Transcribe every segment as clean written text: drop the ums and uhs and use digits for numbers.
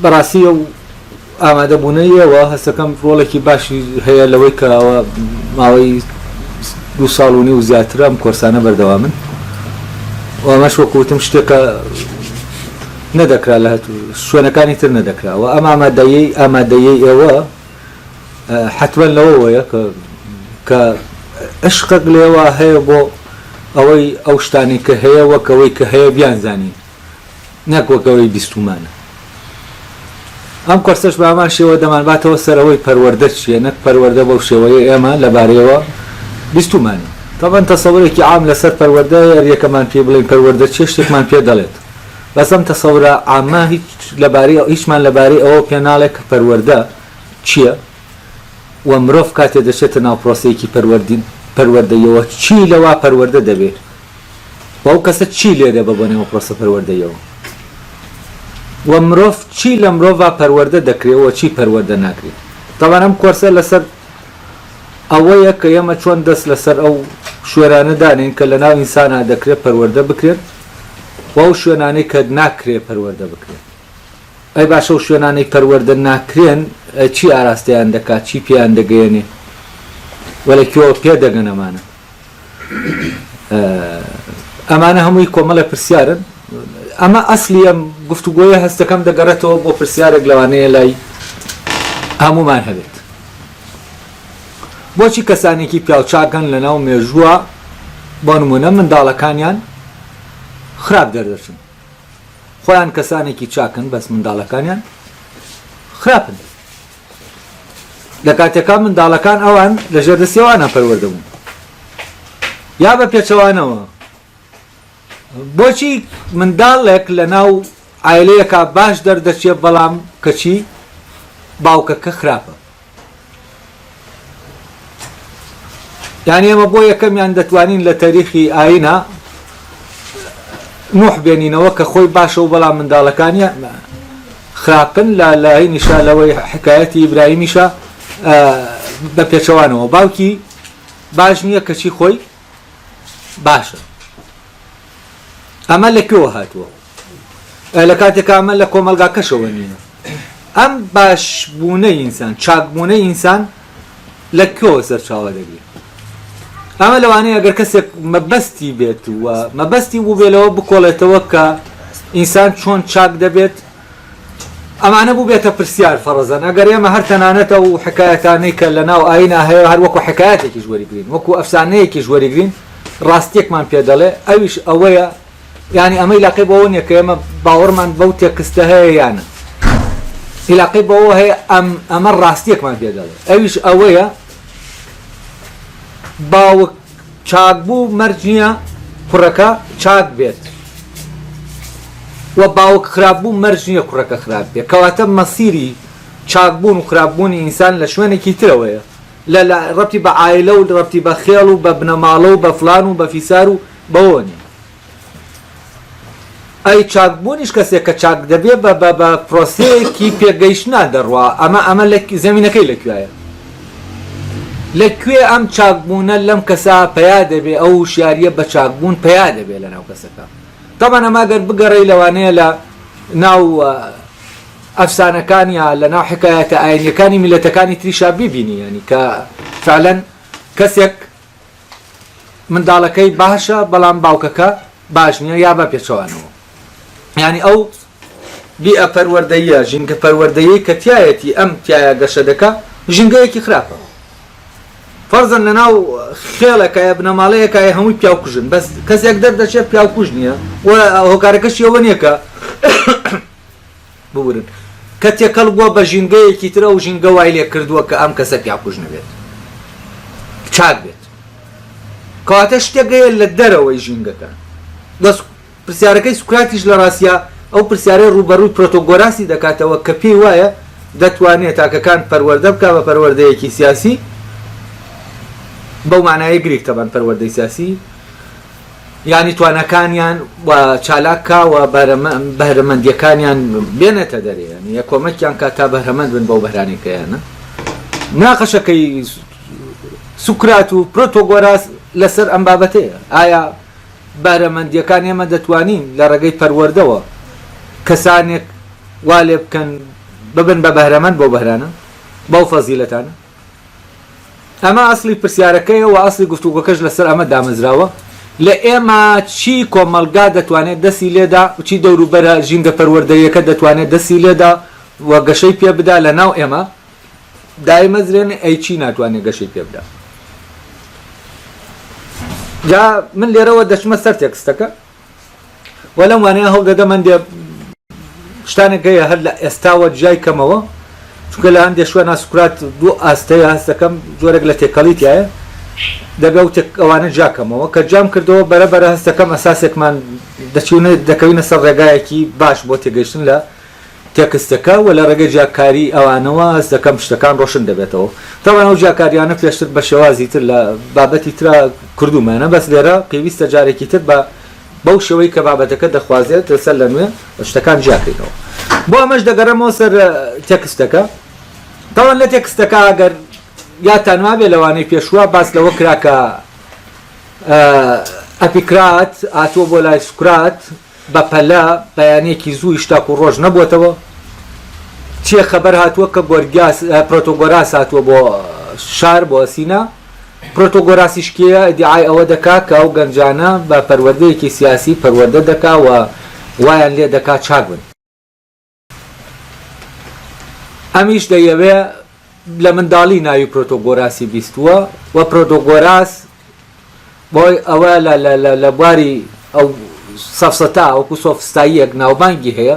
بەڕاستی و ئامادەبوونەیەوە هەستەکەم ڕۆڵێکی باشی هەیە لەوەی کە ئەوە ماوەی 2 ساڵ و نی و زیاترە ئەم کۆرسانە بەردەوامن و ئەمەش وەکوتم شتێکە نەدەکرا لە شوێنەکانی تر نەدەکراوە ئەم ئامادەیەی ئێوە حتمەن لەوەیە کە عشقێک لێوە هەیە بۆ ئەوەی ئەو شتانی کە هەیە وەکەوەی کە هەیە بیانزانی نەک وەکەوەی بیستومانە ئەم کۆرسەش بە هەمان شێوە دەمانباتەوە سەرەوەی پەروەردە چیە نەک پەروەردە بەو شێوەیە ئێمە لەبارەیەوە بیستومانە طبعاً تەسەوورێکی عام لەسەر پەروەردە یەکەمان پێ بڵێن پەروەردە چێ شتێکمان پێ دەڵێت بەس ئەم تەسەورە عامە هیچمان لەبارەی ئەوە پێ ناڵێت کە پەروەردە چییە و مرۆڤ کاتێ دەچێتە ناو پرۆسەیەکی پەروەردەیەوە چی لەوا پەروەردە دەبێت و ئەو کەسە چی لێ دەبە بۆ نێوە پرۆسە پەروەردەیەوە و مرۆڤ چی لە مرۆڤ پەروەردە دەکرێتەوە چی پەروەردە ناکرێت طبعاً ئەم کۆرسە لەسەر ئەوەیە کە ئێمە چۆن دەست لەسەر ئەو شوێرانە دانین کە لەناو ئینسانە دەکرێت پەروەردە بکرێت و ئەو شوێنانەی کە ناکرێت پەروەردە بکرێت ئەی باشە و شوێنانەی پەروەردە ناکرێن چی ئاراستەیان دەکات چی پێیان دەگەیەنێ وەلەکیەوە پێ دەگەن ئەمانە هەمووی کۆمەڵە پرسیارن ئەمە ئەسلی ئەم گفتوگۆیە هەستەکەم دەگەڕێتەوە بۆ پرسیارێک لەوانەیە لای هەمومان هەبێت بۆچی کەسانێکی پیاوچاکەن لەناو مێژووە بۆ نمونە منداڵەکانیان خراپ دەردەچن خۆیان کەسانێکی چاکن بەس منداڵەکانیان خراپن لە کاتێکا منداڵەکان ئەوان لە ژێردەستیەوانە پەروەردەبوون یا بە پێچەوانەوە بۆچی منداڵێک لە ناو عایلەیەکە باش دەردەچێت بەڵام کەچی باوکەکە خراپە یعنی ئێمە بۆ یەکەمیان دەتوانین لە تاریخی ئاینە نوح بێنینەوە کە خۆی باشە و بەڵام منداڵەکانیە خراپن لە عینیشا لەوەی حکایەتی ئیبراهیمیشە بە پێچەوانەوە باوکی باش نییە کەچی خۆی باشە ئەمە لەکوێوە هاتووە لە کاتێکە ئەمە لە کۆمەلگاکەشەوە نییە ئەم باشبوونەی ئینسان چاکبوونەی ئینسان لەکوێوە سەرچاوە دەگرێت ئەمە لەوانەیە ئەگەر کەسێک مەبەستی بێت و مەبەستی بوو بێلەوە بکۆڵێتەوە کە ئینسان چۆن چاک دەبێت ئەمانە بوو بێتە پرسیار فەرەزەن ئەگەر ئێمە هەر تەنانەتە و حکایەتانەی کە لە ناو ئاینە هەیە هەر وەکو حکایەتێکیش وەریگرین وەکو ئەفسانەیەکیش وەریگرین ڕاستیەکمان پێ دەڵێ ئەویش ئەوەیە یعنی ئەمە علاقەی بەوە نییە کە ئێمە باوەڕمان بەو تێکستە هەیە یانە علاقەی بەوە هەیە ئەمە ڕاستیەکمان پێ دەڵێ ئەویش ئەوەیە باوک چاک بوو مەرج نییە کوڕەکە چاک بێت و باوک خراپ بوو مەرج نییە کوڕەکە خراپ بێت کەواتە مەسیری چاکبوون و خراپبوونی ئینسان لە شوێنێکی ترەوەیە لە ڕەبتی بە عایلە و ڕەبتی بە خێڵ و بە بنەماڵە و بە فلان و بە فیسار و بەوە نیە ئەی چاکبوونیش کەسێک کە چاک دەبێت بە پرۆسەیەکی پێگەیشتنا دەڕوا ئەمە زەمینەکەی لەکوێیە لەکوێ ئەم چاکبوونە لەم کەسا پیا دەبێ ئەو شیاریە بە چاکبوون پیا دەبێت لە ناو کەسەکە طبعاً ئەماگەر بگەڕێی لەوانەیە لە ناو ئەفسانەکان یا لە ناو حکایەتە ئاینیەکانی میلەتەکانی تریشا بیبینی ینی کە فعلەن کەسێک منداڵەکەی باشە بەڵام باوکەکە باش نییە یا بە پێچەوانەوە ینی ئەو بیئە پەروەردەیە ژینگە پەروەردەیەی کە تایەتی ئەم تایە گەشە دەکە ژینگەیەکی خراپە فەرزەن لە ناو خێڵەکەیە بنەماڵەیەکە هەمووی پیاوکوژن بەس کەسێک دەردەچێت پیاوکوژ نییە و هۆکارەکەشی ئەوە نییە کە بورن کە تێکەڵ بووە بە ژینگەیەکی ترە و ژینگە وای لێ کردووە کە ئەم کەسە پیاوکوژ نەبێت چاک بێت کەواتە شتێکگەیە لە دەرەوەی ژینگەکە دەست پرسیارەکەی سوکراتیش لە ڕاستیە ئەو پرسیارەی ڕوبەڕووی پرۆتۆگۆراسی دەکاتەوە کە پێی وایە دەتوانێت تاکەکان پەروەردە بکە بە پەروەردەیەکی سیاسی بەو معنایە گریک تەبەن پەروەردەی سیاسی یعنی توانەکانیان و چالاکە و بەهرەمەندیەکانیان بێنێتە دەرێ یە کۆمەکیان کە تا بەهرەمەند بن بەو بەهرانێکەیانە ناقەشەکەی سوکرات و پرۆتۆگۆراس لەسەر ئەم بابەتەیە ئایا بەهرەمەندیەکان ئێمە دەتوانین لە ڕێگەی پەروەردەوە کەسانێک وا لێ بکەن ببن بە بەهرەمەند بۆ بەهرانە بەو فەزیلەتانە. ئەمە ئەسڵی پرسیارەکەیە و ئەسڵی گفتوگۆکەش لەسەر ئەمە دامەزراوە لە ئێمە چی کۆمەلگا دەتوانێت دەستی لێدا و چی دەوروبەرە ژینگە پەروەردەیەکە دەتوانێت دەستی لێدا و گەشەی پێ بدا لە ناو ئێمە دایمەزرێن ئەی چی ناتوانێت گەشەی پێ بدا. جا من لێرەوە دەچمە سەر تێکستەکە و لەم وانەیە هەڵدەدە من دێ شتانێک هەیە هەر لە ئێستاوە جای کەمەوە چونکە لە هەندێک شوێنە سوکرات دوو ئاستەیە هەستەکەم جۆرێک لە تێکەڵیتیایە دەبێ و ئەوانە جاکەمەوە کە جام کردەوە بەرەبەرە هەستەکەم ئەساسێکمان دەکەوینە سەر ڕێگایەکی باش بۆ تێگەیشتن لە تێکستەکە و لە ڕێگەی جاکاری ئەوانەوە هەست دەکەم شتەکان ڕۆشن دەبێتەوە. تاوان ئەو جاکاریانە پێشتر بە شێوازی تر لە بابەتی ترا کردومانە بەس لێرە پێویستە جارێکی تر بە بەو شێوەی کە بابەتەکە دەخوازێت سەر لە نوێ شتەکان جاکەیتەوە. بۆ ئەمەش دەگەڕێمەوە سەر تێکستەکە. تاوان لە تێکستەکە ئەگەر یاتانوا بێ لەوانەی پێشوە باس لەوە کرا کە ئەپیکرات ئاتووە بۆ لای سوکرات بە پەلە بەیانێکی زووی شتاک و ڕۆژ نەبووتەوە چیە خەبەر هاتووە کە پرۆتۆگۆراس هاتووە بۆ شار بۆ سینا پرۆتۆگۆراسیشکیە ئیدعای ئەوە دەکا کە ئەو گەنجانە بە پەروەردەیەکی سیاسی پەروەردە دەکا و وایان لێ دەکا چاک بن. ئەمیش دەیەوێ لە منداڵی ناوی پرۆتۆگۆراسی بیستووە و پرۆتۆگۆراس بۆی ئەوە لە بواری ئەو سەفسەتا وەکو سۆفستاییەک ناوبانگی هەیە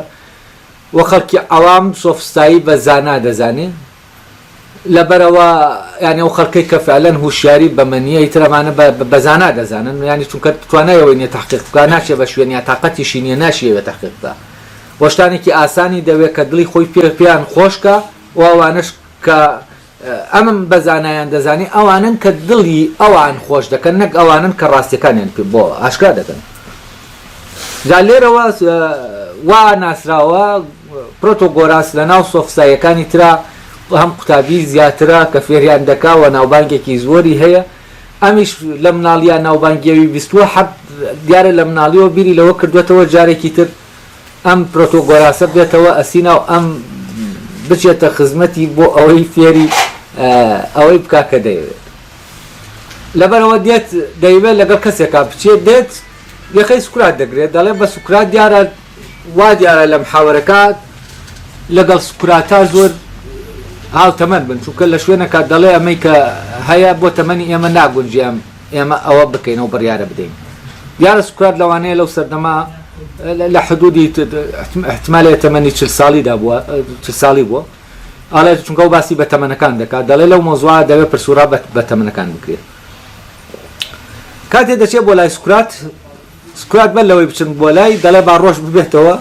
و خەڵکی ئەوام سۆفستایی بە زانا دەزانێ لەبەرەوە یانی ئەو خەڵکەی کە فعلەن هوشیاری بە مەنیەی ترەمانە بە زانا دەزانن ینی چونکە توانایەوەی نیە تەحقیق بکات ناچێت بە شوێنی تااقەتیشی نیە ناشیەوە تەحقیق بکات وەشتانێکی ئاسانی دەوێت کە دڵی خۆی پێیان خۆشکە و ئەوانش کە ئەمم بەزانایان دەزانی ئەوانن کە دڵی ئەوان خۆش دەکەن نەک ئەوانن کە ڕاستیەکانیان پێ بۆ ئاشکا دەکەن. جا لێرەوە وا ناسراوە پرۆتۆگۆراس لە ناو سۆفستاییەکانی ترا هەم قوتابی زیاترە کە فێریان دەکا و ناوبانگێکی زۆری هەیە ئەمیش لە مناڵیان ناوبانگیەوی بیستووە حەب دیارە لە مناڵیەوە بیری لەوە کردوێتەوە جارێکی تر ئەم پرۆتۆگۆراسە بێتەوە ئەسینا و ئەم بچێتە خزمەتی بۆ ئەوەی فێری ئەوەی بکا کە دەیەوێت لەبەرەوە دێت دەیوێت لەگەڵ کەسێکا بچێت دێت یەخەی سوکرات دەگرێت دەڵێ بە سوکرات دیارە وا دیارە لە محاوەرەکات لەگەڵ سوکراتە زۆر هاوتەمەند بن چونکە لە شوێنەکە دەڵێ ئەمەی کە هەیە بۆ تەمەنی ئێمە ناگونجێم ئێمە ئەوە بکەینەوە بڕیارە بدەین. دیارە سوکرات لەوانەیە لەو سەردەما لە حدودی احتمالێت تەمەنی 40 ساڵیدا بووە 40 ساڵی بووە ئاڵێ چونکە و باسی بە تەمەنەکان دەکات دەڵێ لەو مۆزوعە دەوێت پرسوورا بە تەمەنەکان بکرێت. کاتێ دەچێت بۆ لای سوکرات بەر لەوەی بچن بۆ لای دەڵێ با ڕۆژ ببێتەوە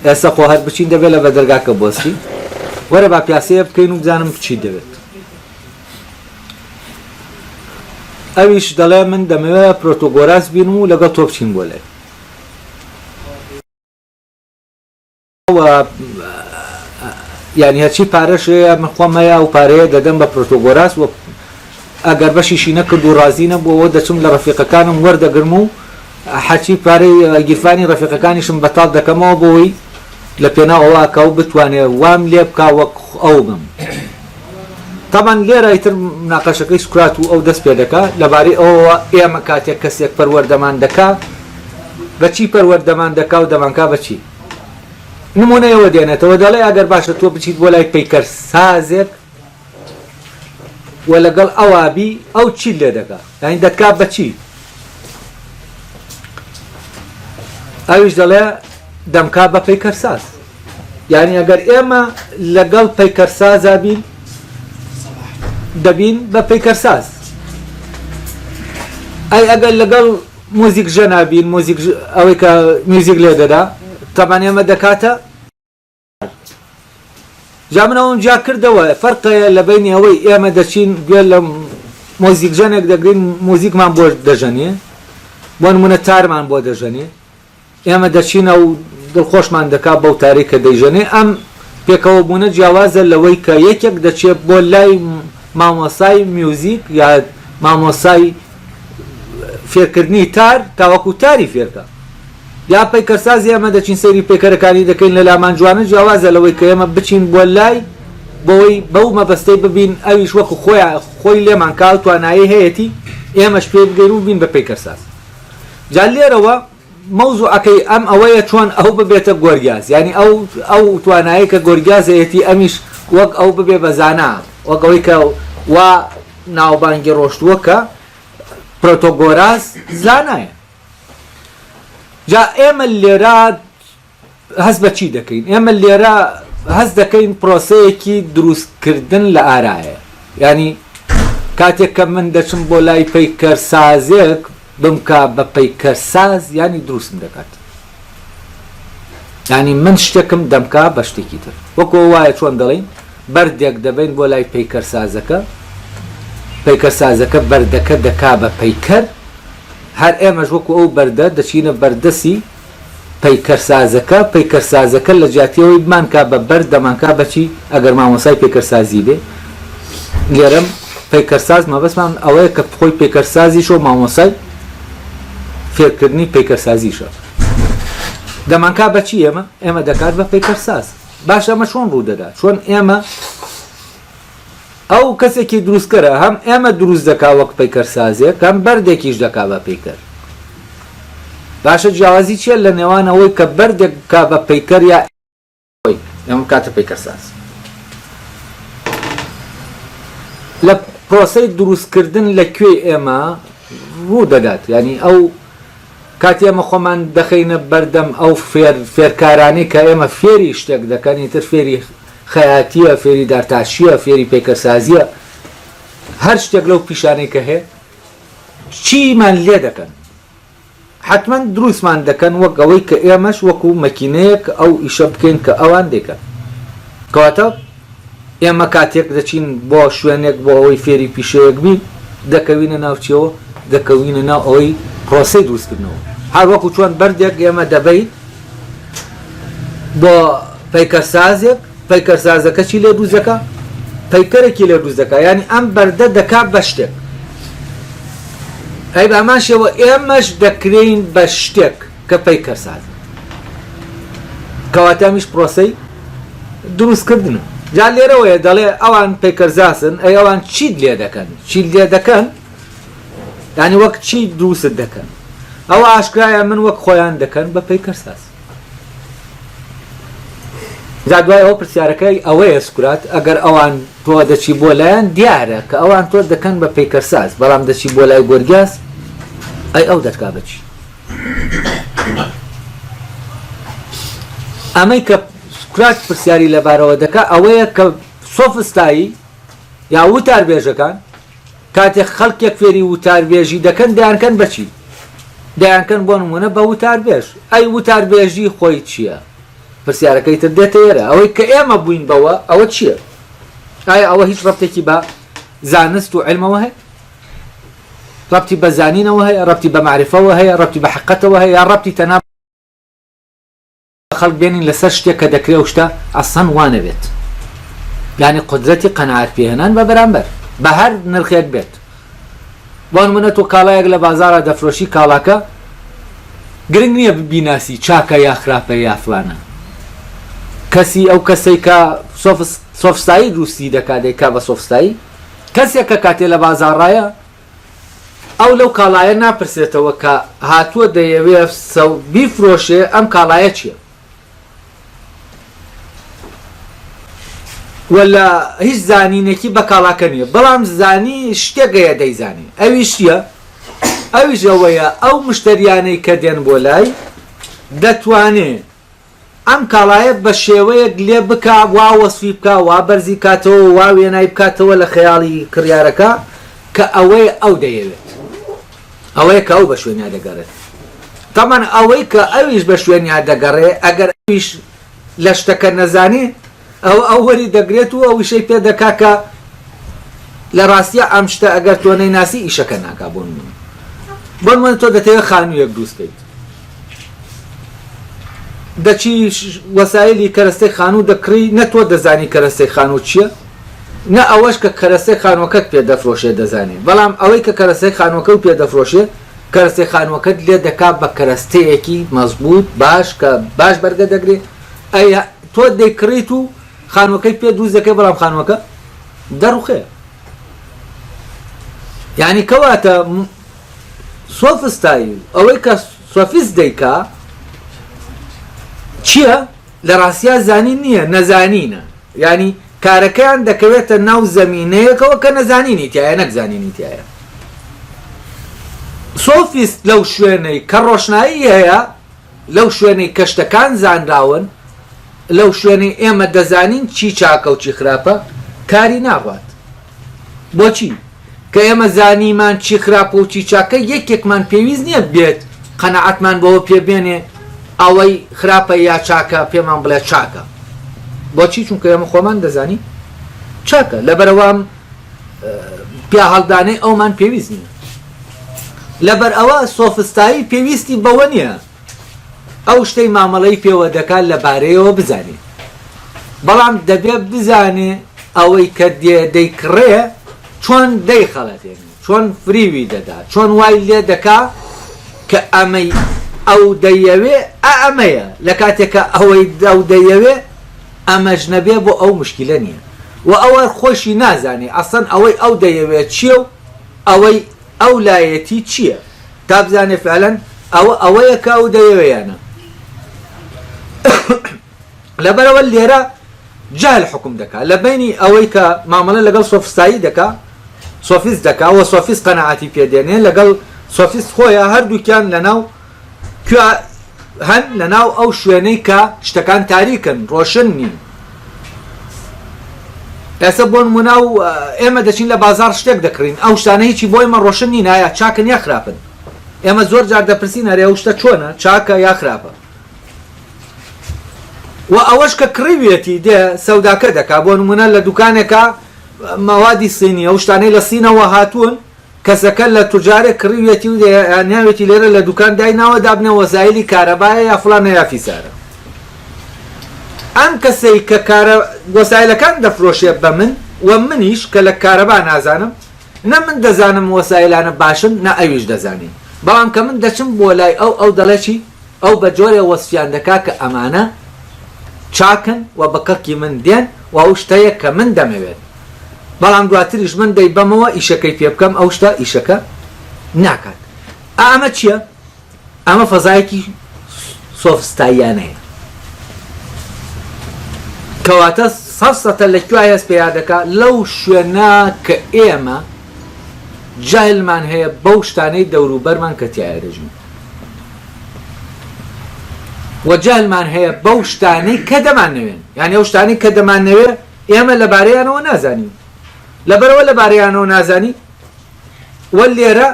ئێستا خۆ هەر بچین دەبێت لە بەدەرگاکە بۆستی وەرە با پیاسەیە بکەین و بزانم چی دەوێت. ئەویش دەڵێ من دەمەوێت پرۆتۆگۆراس بین و لەگەڵ تۆ بچین بۆ لای یعنی هەرچی پارەشەیە من خۆمەیە و پارەیە دەدەم بە پرۆتۆگۆراس و ئەگەر بەشیشی نەکرد و ڕازی نەبووەوە دەچم لە ڕەفیقەکانم وەردەگرم و حەچی پارەی گیرفانی ڕەفیقەکانیشم بەتاڵ دەکەمەوە بۆی لە پێناوەوە کە و بتوانێت وام لێ بکا وەک ئەو بم. تامان لێرە ئیتر مناقەشەکەی سوکرات و ئەو دەست پێ دەکات لەبارەی ئەوەوە ئێمە کاتێک کەسێک پەروەردەمان دەکا بەچی پەروەردەمان دەکا و دەمانکا بەچی نمونەیەوە دێنێتەوە دەڵێ ئەگەر باشە تۆ بچیت بۆ لای پەیکەر سازێک و لەگەڵ ئەوابی ئەو چی لێ دەکات یانی دەتکات بەچی ئەویش دەڵێ دەمکا بە پەیکەرساز یعنی ئەگەر ئێمە لەگەڵ پەیکەرسازا بین دەبین بە پەیکەرساز ئەی ئەگەر لەگەڵ موزیک ژەنا بین ئەوەی کە میوزیک لێ دەدا تەمان ئێمە دەکاتە جا منەوە جا کردەوە فەرقەیە لە بینی ئەوەی ئێمە دەچین گوێ لە مۆزیک ژەنێک دەگرین مۆزیکمان بۆ دەژەنێ بۆ نمونە تارمان بۆ دەژەنێ ئێمە دەچینە و دڵخۆشمان دەکات بەو تاری کە دەیژەنێ ئەم پێکەوە بوونە جیاوازە لەوەی کە یەکێک دەچێت بۆ لای مامۆسای میوزیک یا مامۆسای فێرکردنی تار تاوەکو تاری فێرکە یا پەیکەرسازی ئەمە دەچین سەیری پێکەرەکانی دەکەین لە لامان جوانە جیاوازە لەوەی کە ئێمە بچین بۆ لای بۆی بەو مەبەستەی ببین ئەویش وەکو خۆی لێمان کاو توانایی هەیەی ئێمەش پێ بگەین و بین بە پەیکەرساز. جا لێرەوە مەوزوعەکەی ئەم ئەوەیە چۆن ئەو ببێتە گۆرگیاز، ینی ئەو توانایی کە گۆرگیاز هەیەی ئەمیش وەک ئەو ببێ بە زانا، وەک ئەوەی کە وا ناوبانگی ڕۆشتووە کە پرۆتۆگۆراز زانایە. جا ئێمە لێرە هەست بە چی دەکەین؟ ئێمە لێرە هەست دەکەین پرۆسەیەکی دروستکردن لە ئارایە، ینی کاتێک کە من دەچم بۆ لای پەیکەرسازێک بمکە بە پەیکەرساز ینی دروستم دەکات، ینی من شتێکم دەمکا بە شتێکی تر. وەکو وایە چۆن دەڵێن بەردێک دەبین بۆ لای پەیکەرسازەکە، پەیکەرسازەکە بەردەکە دەکا بە پەیکەر، هەر ئێمەش وەکو ئەو بەردە دەچینە بەردەسی پەیکەرسازەکە، پەیکەرسازەکە لە جیاتیەوەی بمانکا بە بەر دەمانکا بەچی ئەگەر مامۆسای پێکەرسازی بێ. لێرەم پەیکەرساز مەبەستمان ئەوەیە کە خۆی پێکەرسازیشە و مامۆسای فێرکردنی پەیکەرسازیشە دەمانکا بەچی ئێمە دەکات بە پەیکەرساز. باش ئەمە چۆن ڕوو دەدات؟ چۆن ئێمە ئەو کەسێکی دروستکەرە هەم ئێمە دروست دەکا وەک پەیکەرسازێک هەم بەردێکیش دەکا بە پەیکەر. باشە جیاوازی چیە لە نێوانەوەی کە بەردێک کا بە پەیکەر یا ئەمە کاتە پەیکەرساز؟ لە پرۆسەی دروستکردن لەکوێ ئێمە ڕوو دەدات، ینی ئەو کاتی ئێمە خۆمان دەخینە بەردەم ئەو فێرکارانی کە ئێمە فێری شتێک دەکەن، ئیتر فێری خەیاتیە، فێری دارتاشیە، فێری پێکەرسازیە، هەر شتێک لەو پیشانەی کە هەیە چیمان لێ دەکەن؟ حتمما دروستمان دەکەن وەک ئەوەی کە ئێمەش وەکو مەکینەیەک ئەو ئیشە بکەین کە ئەوان دەکەن. کەواتە ئێمە کاتێک دەچین بۆ شوێنێک بۆ ئەوەی فێری پیشەیەک بین دەکەوینە ناوچیەوە، دەکەوینە ناو ئەوەی پرۆسەی دروستکردنەوە. هەر وەکو چۆن بەردێک ئێمە دەبین بۆ پەیکەرسازێک، پەیکەرسازەکە چی لێ دروست دەکا؟ پەیکەرێکی لێ دروست دەکا، ینی ئەم بەردە دەکا بە شتێک. ئەی بەماشەوە ئێمەش دەکرین بە شتێک کە پەیکەرساز، کەواتەمیش پرۆسەی دروستکردنە. جا لێرەوەیە دەڵێ ئەوان پەیکەرزاسن، ئەی ئەوان چیت لێ دەکەن؟ چی لێ دەکەن؟ ینی وەک چی دروست دەکەن؟ ئەوە ئاشکرایە من وەک خۆیان دەکەن بە پەیکەرساز. جا دوای ئەو پرسیارەکەی ئەوەیە سکرات ئەگەر ئەوان تۆ دەچی بۆ لایەن دیارە کە ئەوان تۆ دەکەن بە پەیکەرساز، بەڵام دەچی بۆ لای گۆرگیاز ئەی ئەو دەتکا بەچی؟ ئەمەی کە سکرات پرسیاری لەبارەوە دەکا ئەوەیە کە سۆفستایی یا وتاربێژەکان کاتێک خەڵکێک فێری وتاربێژی دەکەن دەیانکەن بەچی؟ دەیانکەن بۆ نمونە بە وتاربێژ. ئەی وتاربێژی خۆی چییە؟ پرسیارەکەی تر دێتە ئێرە ئەوەی کە ئێمە بووین بەوە ئەوە چییە؟ ئایا ئەوە هیچ ڕەبتێکی بە زانست و علمەوە هەیە؟ ڕەبتی بە زانینەوە هەیە؟ ڕەبتی بە معریفەوە هەیە؟ ڕەبتی بە حقەتەوە هەیە؟ یا ڕەبتی تەنها خەڵک بێنین لەسەر شتێک کە دەکرێ و شتە ئەسەن وانەبێت؟ یعنی قودرەتی قەناعەت پێهێنان بە بەرامبەر بە هەر نرخێک بێت. بۆ نمونە تۆ کاڵایەک لە بازاڕە دەفرۆشی، کاڵاکە گرنگ نییە ببیناسی چاکە یا خراپە یا فلانە. کەسی ئەو کەسەی کە سۆفستایی دروستی دەکات دەیکا بە سۆفستایی، کەسێک کە کاتێ لە بازاڕایە ئەو لەو کاڵایە ناپرسێتەوە کە هاتووە دەیەوێت بیفرۆشێ ئەم کاڵایە چییە؟ ولا هیچ زانینێکی بە کاڵاکە نییە، بەڵام زانی شتێکەیە دەیزانی. ئەویش چییە؟ ئەویش ئەوەیە ئەو مشتریانەی کە دێن بۆ لای دەتوانێت ئەم کاڵایە بە شێوەیەک لێ بکە، وا وەسفی بکە، وا بەرزی کاتەوە، وا وێنای بکاتەوە لە خەیاڵی کڕیارەکە کە ئەوەی ئەو دەیەوێت، ئەوەیە کە ئەو بە شوێنیا دەگەڕێت. تەمان ئەوەی کە ئەویش بە شوێنیا دەگەڕێ ئەگەر ئەویش لە شتەکە نەزانێ ئەو وەری دەگرێت و ئەویشەی پێ دەکا کە لە ڕاستیە ئەم شتە ئەگەر تۆ نەیناسی ئیشەکە ناکا. بۆ نمونە تۆ دەتەوێت خانوویەک دروستکەیت، دەچی وەسایلی کەرەستەی خانوو دەکڕی، نە تۆ دەزانی کەرەستەی خانوو چییە، نە ئەوەش کە کەرەستەی خانووەکەت پێ دەفرۆشێ دەزانێت، بەڵام ئەوەی کە کەرەستەی خانووەکە و پێ دەفرۆشێ کەرەستەی خانووەکەت لێ دەکات بە کەرەستەیەکی مەزبوط باش کە باش بەرگە دەگرێت ئەی تۆ دەیکڕیت و خانووەکەی پێ دروست دەکەی بەڵام خانووەکە دەڕوخێ یعنی کەواتە سۆفستایی ئەوەی کە سۆفیست دەیکا چییە لە ڕاستیا زانی نییە نەزانینە ینی کارەکەیان دەکەوێتە ناو زەمینەیەکەوە کە نەزانینی تایە نەکزانینی تایە سۆفیست لەو شوێنەی کە ڕۆشنایی هەیە لەو شوێنەی کەشتەکان زانراون لەو شوێنەی ئێمە دەزانین چی چاکە و چی خراپە کاری ناڕات بۆچی کە ئێمە زانیمان چی خراپە و چی چاکە یەکێکمان پێویست نییە بێت قەنەعەتمان بەوە پێبێنێ ئەوەی خراپە یا چاکە پێمان بڵێ چاکە بۆچی چونکە ئێمە خۆمان دەزانی چاکە لەبەرەوەم پیا هەڵدانەی ئەومان پێویست نییە لەبەر ئەوە سۆفستایی پێویستی بەوە نییە ئەو شتەی مامەڵەی پێوە دەکات لەبارەیەوە بزانێ بەڵام دەبێت بزانێ ئەوەی کە دەیکڕێ چۆن دەیخەڵەتێنێ چۆن فریوی دەدا چۆن وای لێ دەکا کە ئەمەی ئەو دەیەوێ ئەمەیە لە کاتێکە ئەوەی ئەو دەیەوێ ئەمەش نەبێ بۆ ئەو مشکلە نییە و ئەوە خۆشی نازانێ ئەسەن ئەوەی ئەو دەیەوێت چییە و ئەوەی ئەو لایەتی چییە تا بزانێ فعلەن ئەوەیە کە ئەو دەیەوێیانە لەبەرەوە لێرە جهل حکم دەکات لە بینی ئەوەی کە مامەڵە لەگەڵ سۆفستایی دەکات سۆفیست دەکات و سۆفیست قەنەعەتی پێدێنێ لەگەڵ سۆفیست خۆیە هەردووکیان لەناو هەن لەناو ئەو شوێنەی کە شتەکان تاریکن ڕۆشن نین ئێستا بۆ نمونە ئێمە دەچین لە بازار شتێک دەکڕین ئەو شتانە هیچی بۆ ئێمە ڕۆشن نین ئایا چاکن یا خراپن ئێمە زۆر جار دەپرسین هەرێ ئەو شتە چۆنە چاکە یا خراپە و ئەوەش کە کڕیوێتی دێ سەوداکە دەکا بۆ نمونە لە دوکانێکە مەوادی سینی ئەو شتانەی لە سینەوە هاتوون کەسەکە لە توجارێک کڕیوێتی و ناوێتی لێرە لە دوکان دایناوە دابنە وەزایلی کارەبایە یا فڵانە یا فیسارە ئەم کەسەی کە وەسایلەکان دەفرۆشێ بە من و منیش کە لە کارەبا نازانم نە من دەزانم وەسایلانە باشن نە ئەویش دەزانی بەڵام کە من دەچم بۆ لای ئەو دەڵێکی ئەو بە جۆرێ وەسفیان دەکا کە ئەمانە چاکن و بەکەڵکی من دێن و ئەو شتەیە کە من دەمەوێت بەڵام دواتریش من دەی بەمەوە ئیشەکەی پێ بکەم ئەو شتە ئیشەکە ناکات ئەمە چییە؟ ئەمە فەزایەکی سۆفستاییانەیە کەواتە سەسەتە لەکوای هەست پێیا دەکات لەو شوێنە کە ئێمە جاهلمان هەیە بەو شتانەی دەوروبەرمان کە تایە دەژین و جاهلمان هەیە بەو شتانەی کە دەمانەوێن یعنی ئەو شتانەی کە دەمانەوێ ئێمە لەبارەیانەوە نازانین لەبەرەوە لەبارەیانەوە نازانی و لێرە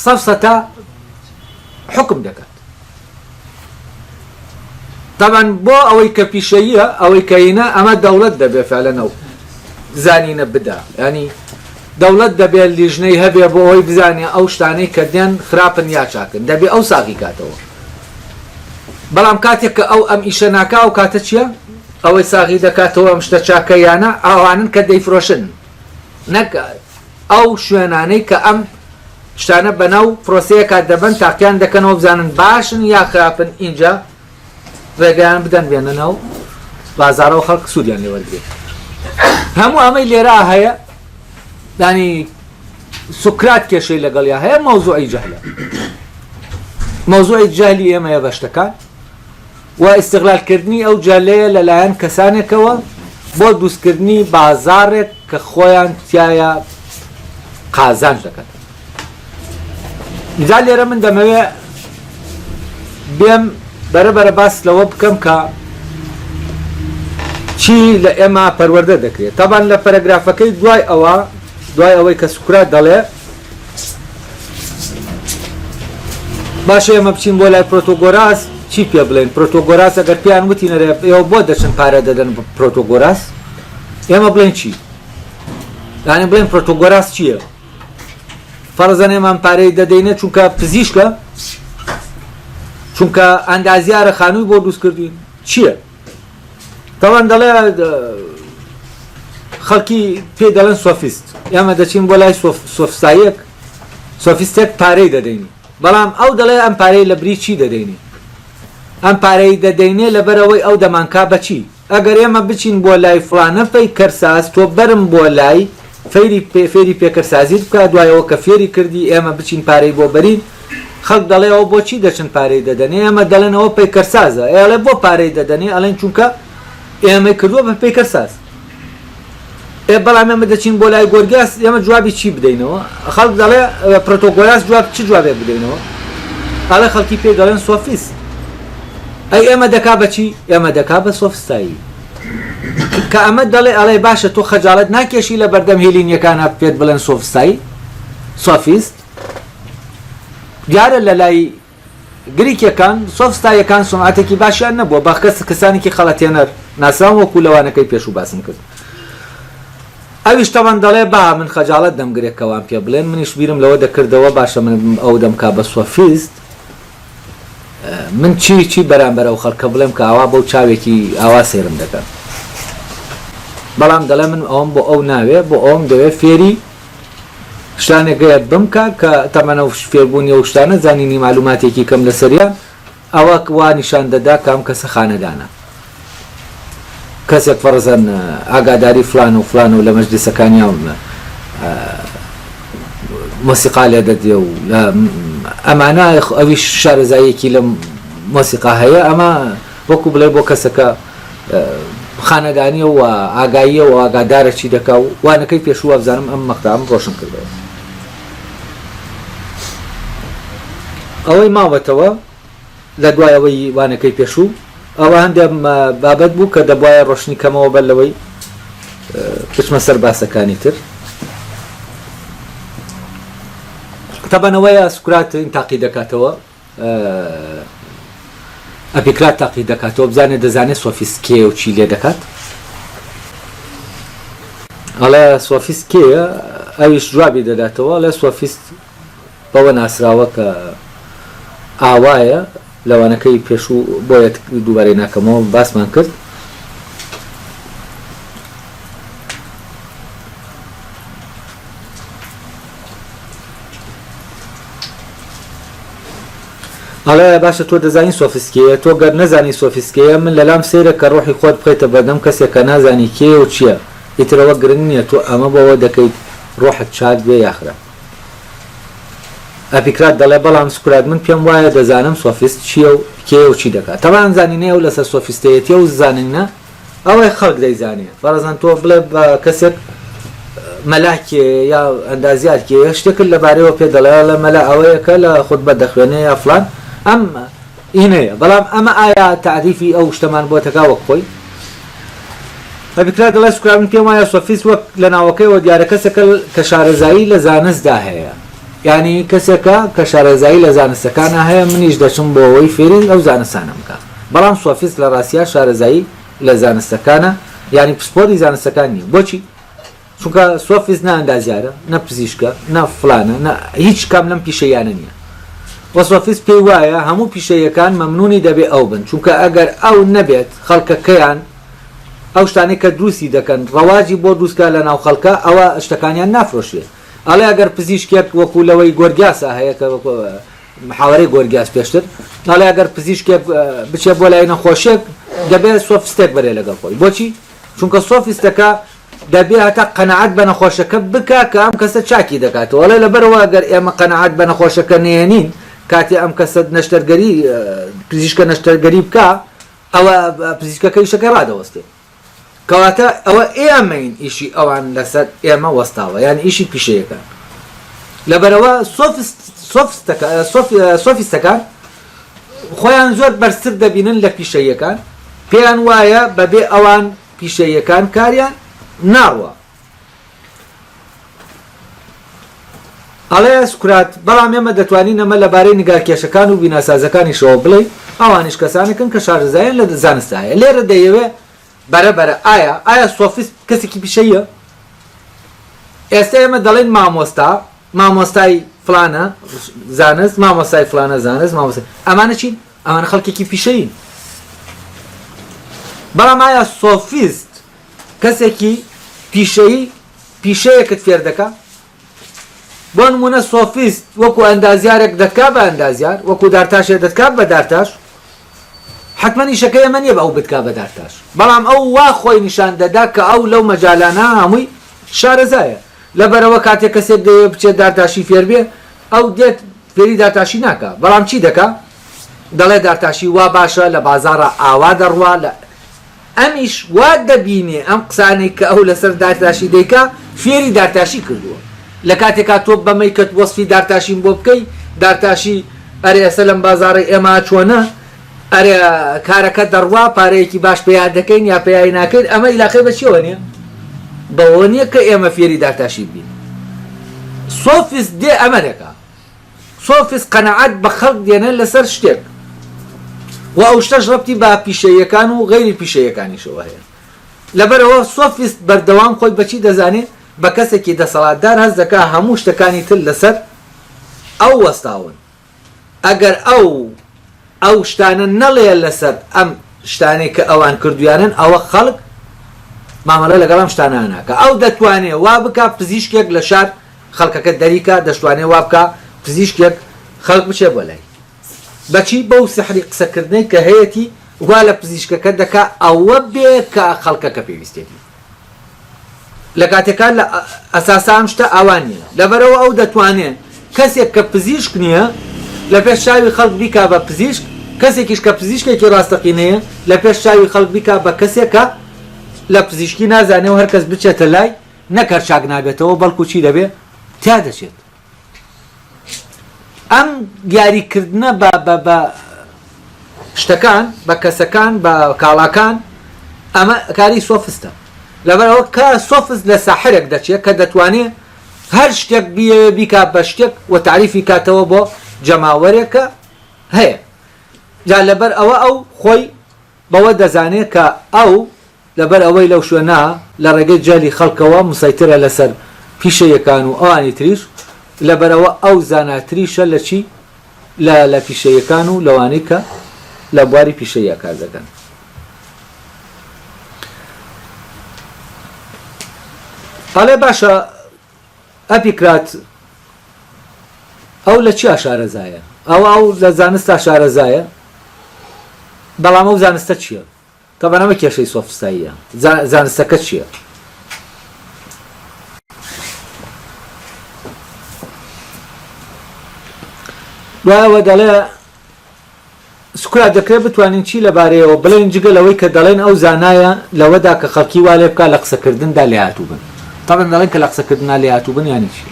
سەفسەتە حکم دەکات طبعا بۆ ئەوەی کە پیشەییە ئەوەی کەینە ئەمە دەوڵەت دەبێ فعلەنەو زانینە بدا ینی دەوڵەت دەبێت لیژنەی هەبێ بۆ ئەوەی بزانێ ئەو شتانەی کە دێن خراپن یا چاکن دەبێ ئەو ساغی کاتەوە بەڵام کاتێک کە ئەو ئەم ئیشە ناکا و کاتە چییە؟ ئەوەی ساغی دەکاتەوە ئەم شتە چاکەیانە ئەوانن کە دەیفرۆشن نەک ئەو شوێنانەی کە ئەم شتانە بەناو فرۆسەیەکە دەبن تاقییان دەکەنەوە بزانن باشن یا خراپن اینجا ڕێگەیان بدەن بێنەوە بازارەوە خەڵک سوودیان لێوەرگێت هەموو ئەمەی لێرە هەیە دانی سوکرات کێشەی لەگەڵیا هەیە مەوزوعی جەهلە مەوزوعی جەهلی ئێمەیە بە شتەکان و ئیستیغلالکردنی ئەو جەهلەیە لەلایەن کەسانێکەوە بۆ دروستکردنی بازارێک کە خۆیان تایە قازانج دەکات جا لێرە من دەمەوێت بێم بەرەبەرە باس لەوە بکەم کە چی لە ئێمە پەروەردە دەکرێت تەبان لە پەرەگرافەکەی دوای ئەوەی کە سوکرات دەڵێ باشە ئێمە بچین بۆ لای پرۆتۆگۆراس چی پێ بڵێن پرۆتۆگۆراس ئەگەر پێیان وتینەرێ ئێوە بۆ دەچن پارە دەدەن پرۆتۆگۆراس ئێمە بڵێن چی یعنی بڵێن پرۆتۆگۆراس چییە فەرزەن ئێمان پارەی دەدەینێت چونکە پزیشکە چونکە ئەندازیارە خانووی بۆ دروستکردین چییە تەوان دەڵێ خەڵکی پێ دەڵێن سۆفیست ئێمە دەچین بۆ لای سۆفستاییەک سۆفیستێک پارەی دەدەین بەڵام ئەو دەڵێ ئەم پارەی لە بری چی دەدەینێ ئەم پارەی دەدەینێ لەبەرەوەی ئەو دەمانکا بەچی ئەگەر ئێمە بچین بۆ لای فڵانە پەیکەرساز تۆ بەرم بۆ لای فێری پێکەرسازی بکە دوایەوە کە فێری کردی ئێمە بچین پارەی بۆ بەرین خەڵک دەڵێەوە بۆچی دەچن پارەی دەدەنێ ئێمە دەڵێنەوە پەیکەرسازە ئێڵێ بۆ پارەی دەدەنێ ئەڵێن چونکە ئێمە کردووە بە پەیکەرساز بەڵام ئێمە دەچین بۆ لای گۆرگاس ئێمە جوابی چی بدەینەوە خەڵک دەڵێ پرۆتۆکۆلاس جواب چ جوابێ بدەینەوە ئەڵێ خەڵکی پێ دەڵێن سۆفیست ئەی ئێمە دەکا بەچی ئێمە دەکا بە سۆفستایی کە ئەمە دەڵێ ئەڵێ باشە تۆ خەجاڵت ناکێشی لە بەردەم هێلینیەکانە پێت بڵێن سۆفستایی سۆفیست دیارە لە لای گریکیەکان سۆفستایەکان سمعەتێکی باشیان نەبووە بە کەسانێکی خەڵەتێنەر ناسان وەکو لەوانەکەی پێش و باسم کرد ئەویش تەمان دەڵێ با من خەجاڵت دەمگرێکەوان پێ بڵێن منیش بیرم لەوە دەکردەوە باشە من ئەو دەمکا بە سۆفیست من چی بەرامبەر ئەو خەڵکە بڵێم کە ئاوا بەو چاوێکی ئاوا سێرم دەکەن بەڵام دەڵێ من ئەوم بۆ ئەو ناوێ بۆ ئەوم دەوێت فێری شتانێکگەیت بمکە کە تەمەنە فێربوونی و شتانە زانینی معلوماتێکی کەم لەسەریان ئەوە وا نیشان دەدا کام کەسە خانەدانە کەسێک فەرزەن ئاگاداری فلان و فلان و لە مەجلیسەکانیان مۆسیقا لێ دەدێ و ئەمانە ئەویش شارەزاییەکی لە مۆسیقا هەیە ئەمە وەکو بڵێ بۆ کەسەکە خانەدانی و ئاگاییە و ئاگادارە چی دەکا و وانەکەی پێشوە بزانم ئەم مەقتام ڕۆشن کردەوە ئەوەی ماوەتەوە لە دوایەوەی وانەکەی پێشوو ئەوە هەندێک بابەت بوو کە دەبوایە ڕۆشنی کەمەوە بەر لەوەی بچمە سەر باسەکانی تر تەبەنەوەیە سوکرات تاقی دەکاتەوە ئەپیکرات تاقی دەکاتەوە بزانێت دەزانێت سۆفیست کێ و چی لێ دەکات ئەڵێ سۆفیست کێیە ئەویش جوابی دەداتەوە لە سۆفیست بەوە ناسراوە کە ئاوایە لەوانەکەی پێشوو بۆیە دووبارەی ناکەمەوە باسمان کرد ئەڵێ باشە تۆ دەزانی سۆفیستکەیە تۆ گەر نەزانی سۆفیستکەیە من لەلام سێرە کە ڕۆحی خۆت بخەیتە بەردەم کەسێک کە نازانی کێ و چییە ئیترەوە گرنگ نییە تۆ ئەمە بەوە دەکەیت ڕۆحت چاک بێ یاخرا ئەپیکرات دەڵێ بەڵام سوکرات من پێم وایە دەزانم سۆفیست چییە و کێ و چی دەکات تەمان زانینێ و لەسەر سۆفیستەیەتی و زانینە ئەوەی خەڵک دەیزانێت فەرەزان تۆ بڵێ بە کەسێک مەلاکێ یا ئەندازیارکێ شتێکت لەبارەوە پێ دەڵێ لە مەلا ئەوەیەکە لە خودبە دەخوێنێ یا فلان ئەم ئینەیە بەڵام ئەمە ئایا تعریفی ئەو شتەمان بۆ تەکا وەک خۆی ئەپیکرات دەڵێ سوکرات من پێم وایە سۆفیست وەک لە ناوەکەیەوە دیارە کەسێکە کە شارەزایی لە زانستدا هەیە یعنی کەسێکە کە شارەزایی لە زانستەکانە هەیە منیش دەچم بۆ ئەوەی فێری ئەو زانستانە بکە بەڵام سۆفیست لە ڕاستیە شارەزایی لە زانستەکانە یعنی پسپۆری زانستەکان نیە بۆچی چونکە سۆفیست نە ئەندازیارە نە پزیشکە نە فلانە هیچ کام لەم پیشەیانە نییە وە سۆفیست پێی وایە هەموو پیشەیەکان مەمنونی دەبێ ئەو بن چونکە ئەگەر ئەو نەبێت خەڵکەکەیان ئەو شتانەی کە دروستی دەکەن ڕەواجی بۆ دروستکە لە ناو خەڵکە ئەوە شتەکانیان نافرۆشێت ئەڵێ ئەگەر پزیشکێک وەکو لەوەی گۆرگیاسە هەیە کە محاوەرەی گۆرگیاس پێشتر ئەڵێ ئەگەر پزیشکێک بچێت بۆ لای نەخۆشیێک دەبێت سۆفیستێک بەرێ لەگەڵ خۆی بۆچی چونکە سۆفیستەکە دەبێت هەتا قەنەعەت بە نەخۆشەکە بکە کە ئەم کەسە چاکی دەکاتەوە ئەڵێ لەبەرەوە ئەگەر ئێمە قەنەعەت بە نەخۆشەکە نێنین کاتێ ئەم کەسە نەشتەرگەری پزیشکە نەشتەرگەری بکە ئەوە پزیشکەکەی شەکە ڕادەوەستێت کەواتە ئەوە ئێمەین ئیشی ئەوان لەسەر ئێمە وەستاوە یان ئیشی پیشەیەەکە لەبەرەوە سۆفیستەکان خۆیان زۆر بەرزتر دەبینن لە پیشەیەکان پێیان وایە بەبێ ئەوان پیشەیەکان کاریان ناڕوە ئەڵێ سوکرات بەڵام ئێمە دەتوانین ئەمە لەبارەی نیگارکێشەکان و بیناسازەکانیشەوە بڵێ ئەوانیش کەسانێکن کە شارەزایان لە زانستە هەیە لێرە دەیەوێ بەرەبەرە ئایا سۆفیست کەسێکی پیشەیە ئێستا ئێمە دەڵێن مامۆستای فلانە زانست مامۆستای فلانە زانست مامۆستای ئەمانە چین ئەمانە خەڵکێکی پیشەیین بەڵام ئایا سۆفیست کەسێکی پیشەیەکت فێر دەکە بۆ نمونە سۆفیست وەکو ئەندازیارێک دەتکا بە ئەندازیار وەکو دارتاشێک دەتکا بە دارتاش حتمما ئیشەکەی ئەمە نییە بە ئەو بتکا بە دارتاش بەڵام ئەو وا خۆی نیشان دەدا کە ئەو لەو مەجالانە هەمووی شارەزایە لەبەرەوە کاتێک کەسێک دەوێت بچێت دارتاشی فێر بێ ئەو دێت فێری دارتاشی ناکە بەڵام چی دەکا دەڵێ دارتاشی وا باشە لە بازاڕە ئاوا دەڕوا لە ئەمیش وا دەبینێ ئەم قسانەی کە ئەو لەسەر دارتاشی دەیکا فێری دارتاشی کردووە لە کاتێکا تۆ بەمەی کەت وەسفی دارتاشیم بۆ بکەی دارتاشی ئەرێ ئەسە لەم بازاڕی ئێمە چۆنە ئەرێ کارەکە دەڕوا پارەیەکی باش پێیان دەکەین یا پێیان ناکەین ئەمە ئیلاخی بەچیەوە نییە بەوە نییە کە ئێمە فێری دارتاشی بین سۆفیست دێ ئەمەرێکە سۆفیست قەنەعەت بە خەڵک دێنە لەسەر شتێک و ئەو شتەش ڕەبتی بە پیشەیەکان و غەیری پیشەیەکانیشەوە هەیە لەبەرەوە سۆفیست بەردەوام خۆی بەچی دەزانێت بە کەسێکی دەسەڵاتدار هەست دەکا هەموو شتەکانی تر لەسەر ئەو وەستاون ئەگەر ئەو شتانە نەڵێ لەسەر ئەم شتانەی کە ئەوان کردویانن ئەوە خەڵک مامەڵە لەگەڵ ئەم شتانە ناکە ئەو دەتوانێت وا بکە پزیشکێک لە شار خەڵکەکە دەریکە دەشتوانێت وا بکە پزیشکێک خەڵک بچێ بۆ لای بەچی بەو سحری قسەکردنەی کە هەیەی وا لە پزیشکەکە دەکا ئەوە بێ کە خەڵکەکە پێویستێتی لە کاتێکان لە ئەساسام شتە ئەوان نیە لەبەرەوە ئەو دەتوانێت کەسێک کە پزیشک نییە لە پێش چاوی خەڵک بیکا بە پزیشک کەسێکیش کە پزیشکێکی ڕاستەقینەیە لە پێش چاوی خەڵک بیکا بە کەسێکە لە پزیشکی نازانێ و هەرکەس بچێتە لای نەکەر چاک نابێتەوە بەڵکو چی دەبێت تا دەچێت ئەم دیاریکردنە بە شتەکان بە کەسەکان بە کاڵاکان ئەمە کاری سۆفستە لەبەرەوە کە سۆفست لە ساحرێک دەچێت کە دەتوانێت هەر شتێک بیکا بە شتێک و تعریفی کاتەوە بۆ جەماوەرێکە هەیە جا لەبەر ئەوە ئەو خۆی بەوە دەزانێت کە ئەو لەبەر ئەوەی لەو شوێنە لە ڕێگەی جەلی خەڵکەوە مسەیترە لەسەر پیشەیەکان و ئەوانی تریش لەبەرەوە ئەو زاناتریشە لە چی لە پیشەیەکان و لەوانەی کە لە بواری پیشەیە کار دەکەن ئەڵێ باشە ئەپیکرات ئەو لە چی ئاشارەزایە ئەو لە زانستە شارەزایە بەڵام ئەو زانستە چییە تەبەنەمە کێشەی سۆفستاییە زانستەکە چییە دوایەوە دەڵێ سکرات دەکرێت بتوانین چی لەبارەیەوە بڵێن جگە لەوەی کە دەڵێن ئەو زانایە لەوەدا کە خەڵکی وا لێ بکات لە قسەکردندا لێ هاتوو بن تەبەن دەڵێن کە لە قسەکردنا لێ هاتوو بن یانی چی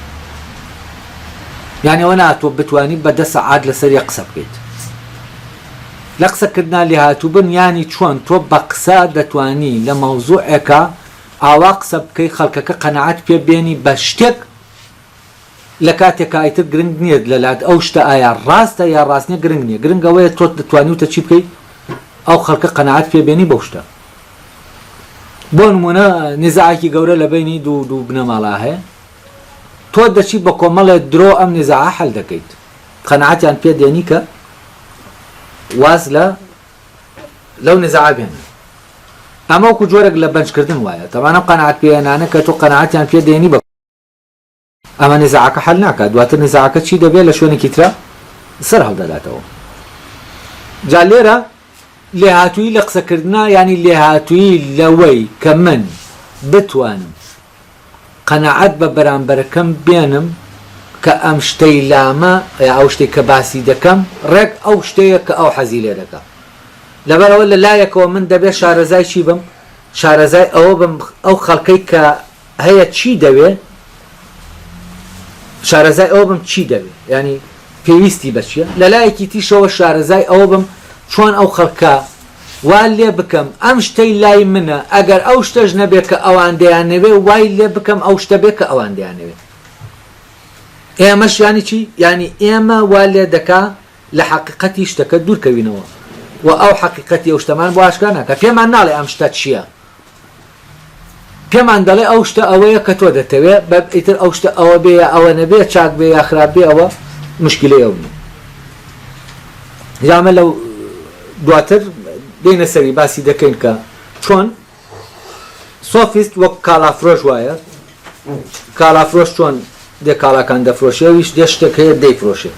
یعنی ئەوە ناتۆ بتوانی بە 10 سەعات لەسەری قسە بکەیت لە قسەکردنا لێ هاتوو بن یانی چۆن تۆ بە قسە دەتوانی لە مەوزوعێکە ئاوا قسە بکەی خەڵکەکە قەنەعەت پێ بێنی بە شتێک لە کاتێکە ئایتر گرنگ نییە لەلات ئەو شتە ئایا ڕاستە یا ڕاست نییە گرنگ نییە گرنگەوەیە تۆ دەتوانی وتە چی بکەیت ئەو خەڵکە قەنەعەت پێ بێنی بەو شتە بۆ نمونە نزاعێکی گەورە لە بینی دوو بنەماڵا هەیە تۆ دەچی بە کۆمەڵێ درۆ ئەم نزاعە حەل دەکەیت قەنەعەتیان پێ دێنی کە واز لەو نزاعە بێنن ئەمە وەکو جۆرێک لە بەنجکردن وایە تەمانە قەنەعەت پێێنانە کە تۆ قەنەعەتیان پێ دێنی بە ئەمە نزاعەکە حەل ناکات دواتر نزاعەکە چی دەبێت لە شوێنێکی ترە سەر هەڵدەداتەوە جا لێرە لێهاتووی لە قسەکردنا ینی لێهاتووی لەوەی کە من بتوانم قەنەعەت بە بەرامبەرەکەم بێنم کە ئەم شتەی لامە یا ئەو شتێک کە باسی دەکەم ڕێک ئەو شتەیە کە ئەو حەزی لێ دەکە لەبەرەوە لە لایەکەوە من دەبێت شارەزای چی بم شارەزای ئەوە بم ئەو خەڵکەی کە هەیە چی دەوێت شارەزای ئەوە بم چی دەوێت ینی پێویستی بە چیە لە لایەکی تیشەوە شارەزای ئەوە بم چۆن ئەو خەڵکە وا لێ بکەم ئەم شتەی لای منە ئەگەر ئەو شتەش نەبێت کە ئەوان دەیانەوێ وای لێ بکەم ئەو شتە بێت کە ئەوان دەیانەوێت ئێمەش ینی چی ینی ئێمە وا لێ دەکا لە حەقیقەتی شتەکە دوورکەوینەوە و ئەو حەقیقەتی ئەو شتەمان بۆ ئاشکرا ناکە پێمان ناڵێ ئەم شتە چییە پێمان دەڵێ ئەو شتە ئەوەیە کە تۆ دەتەوێت بە ئیتر ئەو شتە ئەوە بێ ئەوە نەبێ چاک بێ یا خراپ بێ ئەوە مشکلەی ئەو نیە یامە لەو دواتر دێنە سەری باسی دەکەین کە چۆن سۆفیست وەک کاڵافرۆش وایە کاڵافرۆش چۆن دێ کاڵاکان دەفرۆشێ ویش دێ شتێک هەیە دەیفرۆشێ.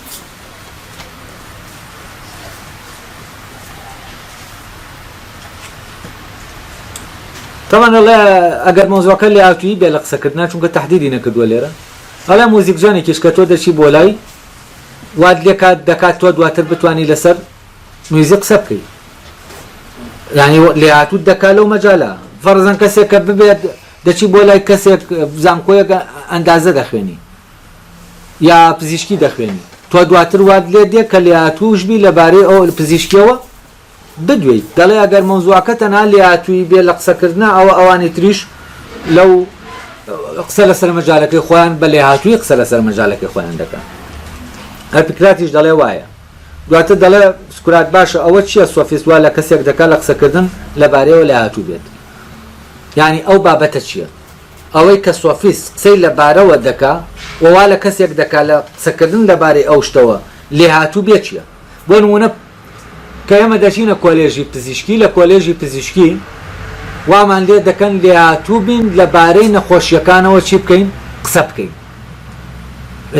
طبعا الله ئەگەر مۆزوعەکە لە ئاوتویی بێ لە قسەکردنا چونکە تەحدیدی نەکردووە لێرە هەڵا مۆزیکجانێکیش کە تۆ دەچی بۆ لای وات لێ کات دەکات تۆ دواتر بتوانی لەسەر موزیک قسە بکەی یعنی لێ هاتووت دەکات لەو مەجالە فەرزەن کەسێک کە ببێت دەچی بۆ لای کەسێک زانکۆیەک ئەندازە دەخوێنی یا پزیشکی دەخوێنی تۆ دواتر وات لێ دێ کە لێ هاتووش بی لەبارەی ئەو پزیشکیەوە بدوێیت دەڵێ ئەگەر مۆزوعەکە تەنها لێ هاتووی بێ لە قسەکردنا ئەوە ئەوانی تریش لەو قسە لەسەر مەجالەکەی خۆیان بە لێ هاتووی قسە لەسەر مەجالەکەی خۆیان دەکەن. ئەپیکراتیش دەڵێ وایە دواتر دەڵێ سکرات باشە ئەوە چییە سۆفیست وا لە کەسێک دەکات لە قسەکردن لەبارەیەوە لێ هاتوو بێت یعنی ئەو بابەتە چییە ئەوەی کە سۆفیست قسەی لەبارەوە دەکا ووا لە کەسێک دەکات لە قسەکردن لەبارەی ئەو شتەوە لێ هاتوو بێت چییە بۆ نمونە کە ئێمە دەچینە کۆلێژی پزیشکی لە کۆلێژی پزیشکی وامان لێ دەکەن لێ هاتوو بین لەبارەی نەخۆشیەکانەوە چی بکەین قسە بکەین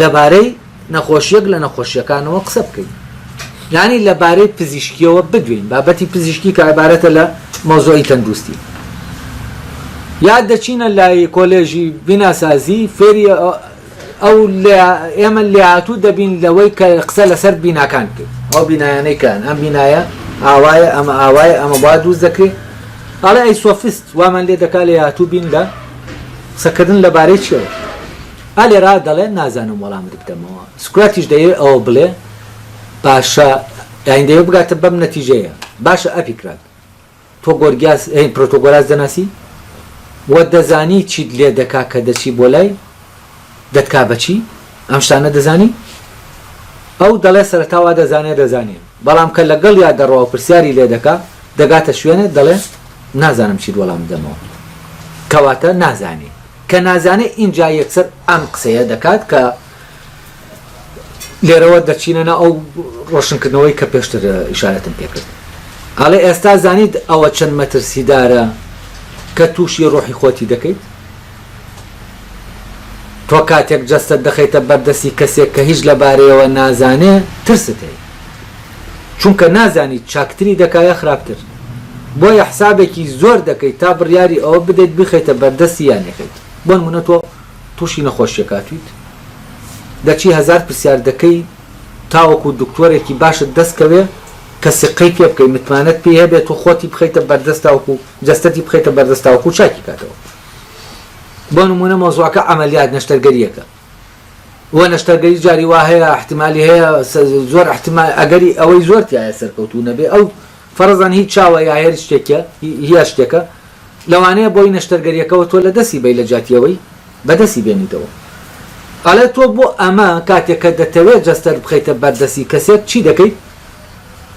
لەبارەی نەخۆشیەک لە نەخۆشیەکانەوە قسە بکەین یعنی لەبارەی پزیشکیەوە بدوین بابەتی پزیشکی کە عیبارەتە لە مۆزوعی تەندروستی یاد دەچینە لای کۆلێژی بیناسازی فێری ئەو ئێمە لێ هاتوو دەبین لەوەی کە قسە لەسەر بیناکان کرد ئەو بینایانەی کەن ئەم بینایە ئاوایە ئەمە ئاوایە ئەمە با دووز دەکرێت ئاڵێ ئەی سۆفیست وامان لێ دەکات لێ هاتوو بین لە قسەکردن لەبارەی چیەوە ئالێرا دەڵێ نازانم وەڵامت بدەمەوە سکراتیش دەیەوێت ئەوە بڵێ باشە یان دەیەوێت بگاتە بەم نەتیجەیە باشە ئەپیکرات تۆ گۆرگیاس پرۆتۆگۆراز دەناسی وە دەزانی چیت لێ دەکا کە دەچی بۆ لای دەتکا بەچی ئەم شتانە دەزانی ئەو دەڵێ سەرەتاوا دەزانێ بەڵام کە لەگەڵ یا دەڕەوە پرسیاری لێ دەکا دەگاتە شوێنێ دەڵێ نازانم چیت وەڵام بدەمەوە کەواتە نازانێ کە نازانێ اینجا یەکسەر ئەم قسەیە دەکات کە لێرەوە دەچینەنە ئەو ڕۆشنکردنەوەی کە پێشتر ئیشارەتم پێکرد ئاڵێ ئێستا زانیت ئەوە چەند مەترسیدارە کە تووشی ڕۆحی خۆتی دەکەیت تۆ کاتێک جەستت دەخەیتە بەردەستی کەسێک کە هیچ لەبارەیەوە نازانێ ترست هەیە چونکە نازانیت چاکتری دەکایە خراپتر بۆیە حسابێکی زۆر دەکەیت تا بڕیاری ئەوە بدەیت بخەیتە بەردەستی یان نەکەیت بۆ نمونە تۆ تووشی نەخۆشیە کاتویت دەچی هەزار پرسیار دەکەی تاوەکو دکتۆرێکی باشت دەستکەوێ کە سقەی پێ بکەی متمانەت پێ هەبێت و خۆتی بخەیتە بەردەستاوەکو جەستەتی بخەیتە بەردەستاوەکو چاکی کاتەوە بۆ نمونە مۆزوعەکە عەمەلیات نەشتەرگەریەکە وە نەشتەرگەری جاری وا هەیە احتیمالی هەیە زۆر احتیمال ئەگەری ئەوەی زۆر تایە سەرکەوتوو نەبێ ئەو فەرزان هیچ چاوە یا هێر شتێکە هیچ شتێکە لەوانەیە بۆی نەشتەرگەریەکەەوە تۆ لە دەستی بەی لە جاتیەوەی بەدەستی بێنیتەوە ئەڵێ تۆ بۆ ئەمە کاتێککە دەتەوێت جەستەر بخەیتە بەردەستی کەسێک چی دەکەیت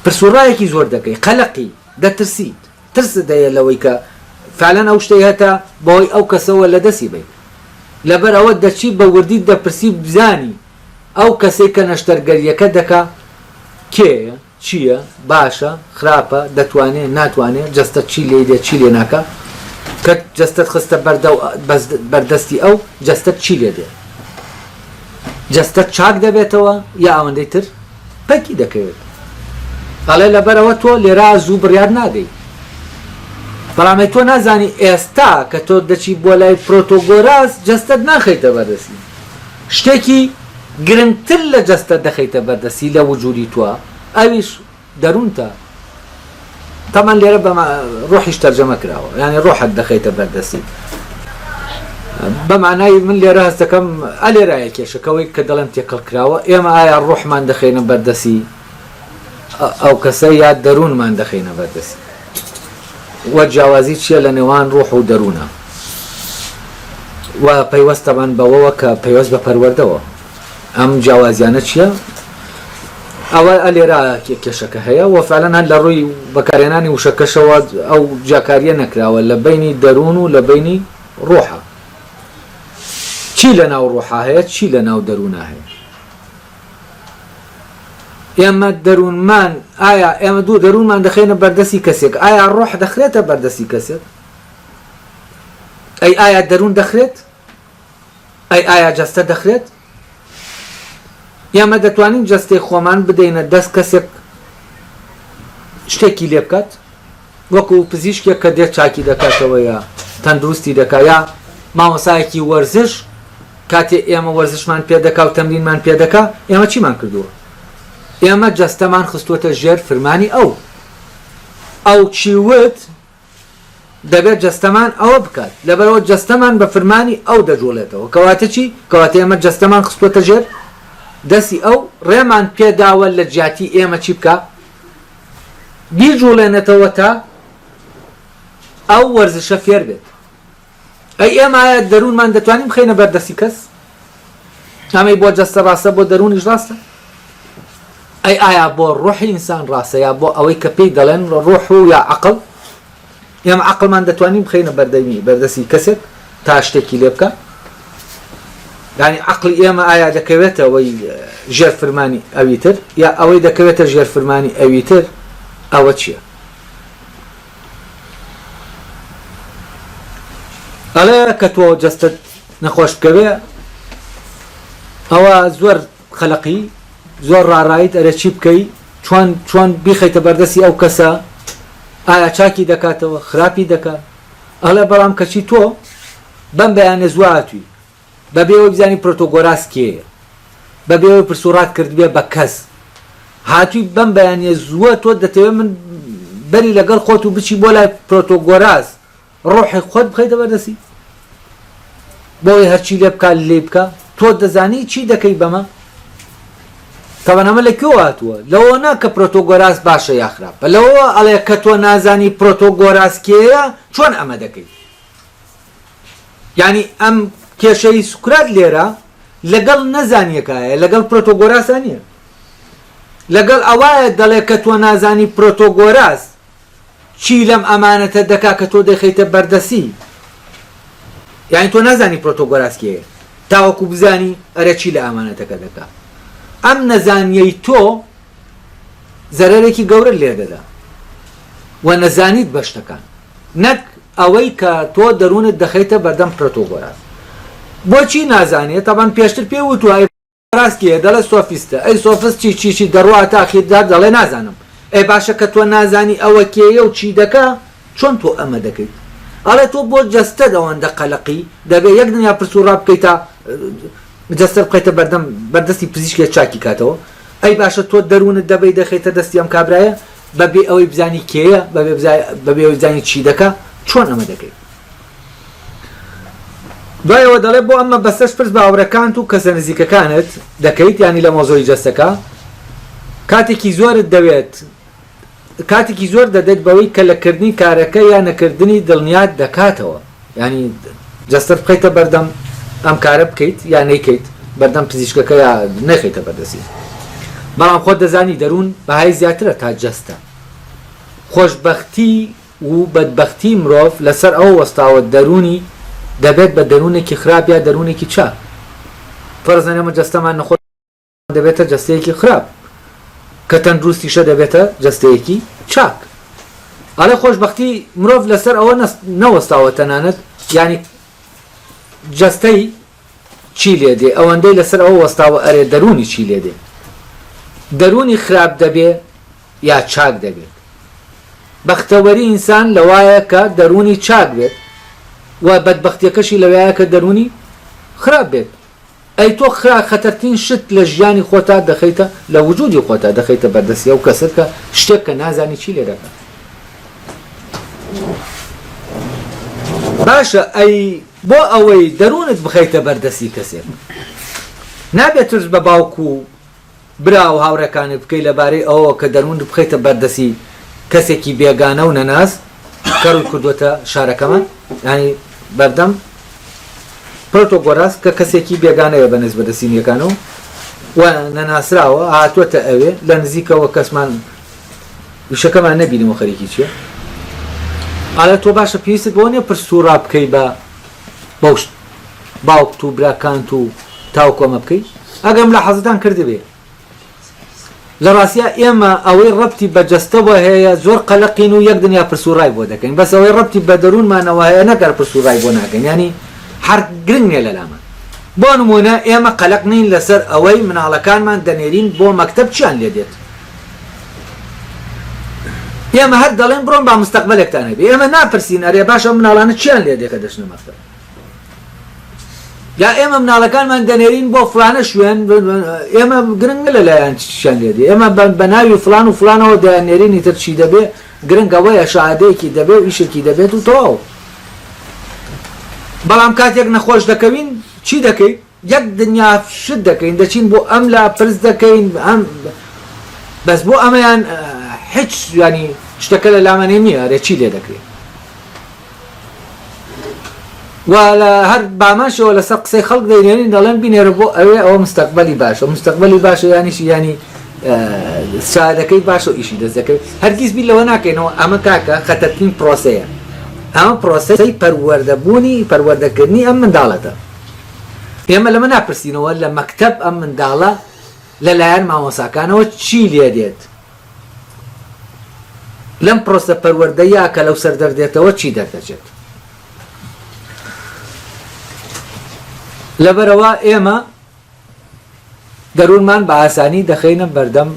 پرسوڕایەکی زۆر دەکەی قەلەقی دەترسیت ترس دەیە لەوەی کە فعلەن ئەو شتەی هەتا بۆی ئەو کەسەوە لە دەستی بێت لەبەر ئەوە دەچی بە وردی دەپرسی بزانی ئەو کەسێک کە نەشتەرگەریەکە دەکا کێیە چییە باشە خراپە دەتوانێت ناتوانێت جەستە چی لێ دێت چی لێ ناکە کە جەستت خستە بەردەستی ئەو جەستت چی لێ دێت جەستت چاک دەبێتەوە یا ئەوەندەی تر پەکی دەکەوێت ئەڵێ لەبەرەوە تۆ لێرا زوو بڕیار نادەیت بەڵامی تۆ نازانی ئێستا کە تۆ دەچی بۆ لای پرۆتۆگۆراز جەستت ناخەیتە بەردەستی شتێکی گرنگتر لە جەستت دەخەیتە بەردەستی لە وجودی توە ئەویش دەروونتە تەمان لێرە بە ڕۆحیش تەرجەمە کراوە یعنی ڕۆحت دەخەیتە بەردەستی بەمانای من لێرە هەست دەکەم ئەلێرایە کێشەکەوەی کە دەڵێن تێکەڵ کراوە ئێمە ئایا ڕۆحمان دەخەینە بەردەستی ئەو کەسە یا دەروونمان دەخەینە بەردەستی وە جیاوازی چییە لە نێوان ڕۆح و دەروونە و پەیوەستەمان بەوەوە کە پەیوەست بە پەروەردەوە ئەم جیاوازیانە چییە ئەوە ئەلێرا کێشەکە هەیە و فعلەن هەر لە ڕووی بەکارهێنانی وشەکەشەوە ئەو جاکاریە نەکراوە لە بینی دەروون و لە بینی ڕۆحە چی لە ناو ڕۆحە هەیە چی لە ناو دەروونە هەیە ئێمە دەروونمان ئایا ئێمە دوو دەروونمان دەخێنە بەردەستی کەسێک ئایا ڕۆح دەخرێتە بەردەستی کەسێک ئەی ئایا دەروون دەخرێت ئەی ئایا جەستە دەخرێت ئێمە دەتوانین جەستەی خۆمان بدەینە دەست کەسێک شتێکی لێ بکات وەکو پزیشکێک کە دێت چاکی دەکاتەوە یا تەندروستی دەکات یا مامۆسایەکی وەرزش کاتێ ئێمە وەرزشمان پێ دەکا و تەمرینمان پێ دەکا ئێمە چیمان کردووە؟ ئێمە جەستەمان خستووەتە ژێر فەرمانی ئەو چیوت دەبێت جەستەمان ئەوە بکات لەبەرەوە جەستەمان بە فەرمانی ئەو دەجۆڵێتەوە کەواتە چی؟ کەواتە ئێمە جەستەمان خستووەتە ژێر دەستی ئەو ڕێمان پێداوە لە جیاتی ئێمە چی بکە؟ بیجوڵێنێتەوە تا ئەو وەرزشە فێر بێت. ئەی ئێمە ئایا دەروونمان دەتوانین بخەینە بەردەستی کەس؟ ئەمەی بۆ جەستە ڕاستە بۆ دەروونیش ڕاستە؟ ئەی ئایا بۆ ڕۆحی ئینسان ڕاستە یا بۆ ئەوەی کە پێی دەڵێن ڕۆح و یا عەقڵ؟ ئێمە عەقڵمان دەتوانین بخەینە بەردەستی کەسێک تا شتێکی لێ بکە؟ یعنی عەقڵی ئێمە ئایا دەکەوێتە ئەوەی ژێر فەرمانی ئەوی تر یا ئەوەی دەکەوێتە ژێر فەرمانی ئەوی تر؟ ئەوە چییە؟ ئەڵێ کە تۆ جەستت نەخۆش بکەوێ ئەوە زۆر خەلقی زۆر ڕاڕایت ئەرە چی بکەی چۆن بیخەیتە بەردەستی ئەو کەسە ئایا چاکی دەکاتەوە خراپی دەکات ئەڵێ بەڵام کەچی تۆ بەم بەیانە زواتوی بەبێەوەی بزانی پرۆتۆگۆراس کێیە بەبێەوەی پرسوڕات کردبێ بە کەس هاتووی بەم بەیانە زووە تۆ دەتەوێت من بەری لەگەڵ خۆت و بچی بۆ لای پرۆتۆگۆراس ڕۆحی خۆت بخەیتە بەردەستی بۆی هەرچی لێ بکە لێ بکە تۆ دەزانی چی دەکەی بەمە تەوانەمە لە کێوە هاتووە لەوە نا کە پرۆتۆگۆراس باشە یا خراپە لەوە ئەڵێ کە تۆ نازانی پرۆتۆگۆراس کێیە چۆن ئەمە دەکەی یعنی ئەم کێشەی سوکرات لێرە لەگەڵ نەزانیەکایە لەگەڵ پرۆتۆگۆراسە نییە لەگەڵ ئەوایە دەڵێ کە تۆ نازانی پرۆتۆگۆراس چی لەم ئەمانەتە دەکا کە تۆ دەخەیتە بەردەسی یعنی تۆ نازانی پرۆتۆگۆراس کێیە تاوەکو بزانی ئەرە چی لە ئەمانەتەکە دەکا ئەم نەزانیەی تۆ زەرەرێکی گەورە لێ دەدا و نەزانیت بە شتەکان نەک ئەوەی کە تۆ دەروونت دەخەیتە بەردەم پرۆتۆگۆراس بۆچی نازانێت تاوان پێشتر پێ وتوای ڕاستکیە دەڵێ سۆفیستە ئەی سۆفست چی دەڕوا تاخیردا دەڵێ نازانم ئەی باشە کە تۆ نازانی ئەوە کێیە و چی دەکا چۆن تۆ ئەمە دەکەیت ئەڵێ تۆ بۆ جەستە دەوەندە قەلەقی دەبێت یەک دنیا پرسوڕا بکەیتە جەستە بقیتە بەردەستی پزیشکێک چاکی کاتەوە ئەی باشە تۆ دەروونت دەبێت دەخەیتە دەستی ئەم کابرایە بەبێ ئەوەی بزانی کێیە بەبێ ئەوەی بزانی چی دەکا چۆن ئەمە دەکەیت دوایەوە دەڵێ بۆ ئەمە بەسەش پرس باوەڕەکانت و کەسە نزیکەکانت دەکەیت ینی لە مۆزۆی جەستەکە کاتێکی زۆرت دەوێت کاتێکی زۆر دەدەیت بەوەی کە لەکردنی کارەکە یان نەکردنی دڵنیات دەکاتەوە ینی جەستت بخەیتە بەردەم ئەم کارە بکەیت یا نەیکەیت بەردەم پزیشکەکە یا نەخەیتە بەردەسی بەڵام خۆت دەزانی دەروون بەهای زیاترە تا جەستە خۆشبەختی و بەدبەختی مرۆڤ لەسەر ئەو وەستاوە دەرونی دەبێت بە دەروونێکی خراپ یا دەروونێکی چاک فەرزانە ئێمە جەستەمان نەخۆت دەبێتە جەستەیەکی خراپ کە تەندروستیشە دەبێتە جەستەیەکی چاک ئەڵێ خۆشبەختی مرۆڤ لەسەر ئەوە نەوەستاوە تەنانەت ینی جەستەی چی لێ دێ ئەوەندەی لەسەر ئەوە وەستاوە ئەرێ دەرونی چی لێ دێ دەرونی خراپ دەبێ یا چاک دەبێت بەختەوەری ئینسان لەوایە کە دەرونی چاک بێت و بەدبەختیەکەشی لەوایە کە دەرونی خراپ بێت ئەی تۆ خەتەرترین شت لە ژیانی خۆتا دەخەیتە لە وجودی خۆتا دەخەیتە بەردەستی ئەو کەسەت کە شتێک کە نازانی چی لێ دەکات باشە ئەی بۆ ئەوەی دەروونت بخەیتە بەردەستی کەسێک نابێت ترس بە باوکو و برا و هاوڕەکانت بکەی لەبارەی ئەوە کە دەروونت بخەیتە بەردەستی کەسێکی بێگانە و نەناز کەڕ کردوتە شارەکەمان ینی بەردەم پرۆتۆگۆراس کە کەسێکی بێگانەیە بە نسبەتە سینیەکانەوە و نەناسراوە هاتووەتە ئەوێ لە نزیکەوە کەسمان وشەکەمان نەبینەوە خەریکی چییە ئالە تۆ باشە پێویستت بۆ نییە پرسوڕا بکەی بە بەوشت باوکت و براکانت و تاوکۆمە بکەی ئەگەم لە حەزتان کردبێ لە ڕاستیە ئێمە ئەوەی ڕەبتی بە جەستەوە هەیە زۆر قەلەقین و یەک دنیا پرسوڕای بۆ دەکەین بەس ئەوەی ڕەبتی بە دەروونمانەوە هەیە نەگەر پرسوڕای بۆ ناکەین ینی هەر گرنگ نیە لە لامە بۆ نمونە ئێمە قەلق نین لەسەر ئەوەی مناڵەکانمان دەنێرین بۆ مەکتەب چیان لێ دێت ئێمە هەر دەڵێن بڕۆن با مستەقبەلێکتان هەبێ ئێمە ناپرسین ئەرێ باشە مناڵانە چیان لێ دێ کە دەچنە مەکتەب یا ئێمە مناڵەکانمان دەنێرین بۆ فلانە شوێن ئێمە گرنگە لەلایەن چیان لێ دێ ئێمە بە ناوی فلان و فلانەوە دەنێرینی تر چی دەبێ گرنگ ئەوەیە شەهادەیەکی دەبێ و ئیشێکی دەبێت و تەواو بەڵام کاتێک نەخۆش دەکەوین چی دەکەین یەک دنیا شت دەکەین دەچین بۆ ئەم لا پرس دەکەین ئەم بەس بۆ ئەمەیان هیچ ینی شتەکە لە لامەنێ نییە ئەرێ چی لێ دەکرێت و لە هەر باماشەوە لەسەر قسەی خەڵک دەینێنین دەڵێن بینێرە بۆ ئەوێ ئەوە مستەقبەلی باشە مستەقبەلی باشە یانیش ینی سادەکەی باشە و ئیشی دەست دەکەوێت هەرگیز بیر لەوە ناکەینەوە ئەمە کاکە خەتەرترین پرۆسەیە ئەمە پرۆسەی پەروەردەبوونی پەروەردەکردنی ئەم منداڵەتە ئێمە لەمە ناپرسینەوە لە مەکتەب ئەم منداڵە لەلایەن مامۆساکانەوە چی لێ دێت لەم پرۆسە پەروەردەیە کە لەو سەر دەردێتەوە چی دەردەچێت لەبەرەوە ئێمە دەروونمان بە ئاسانی دەخەینە بەردەم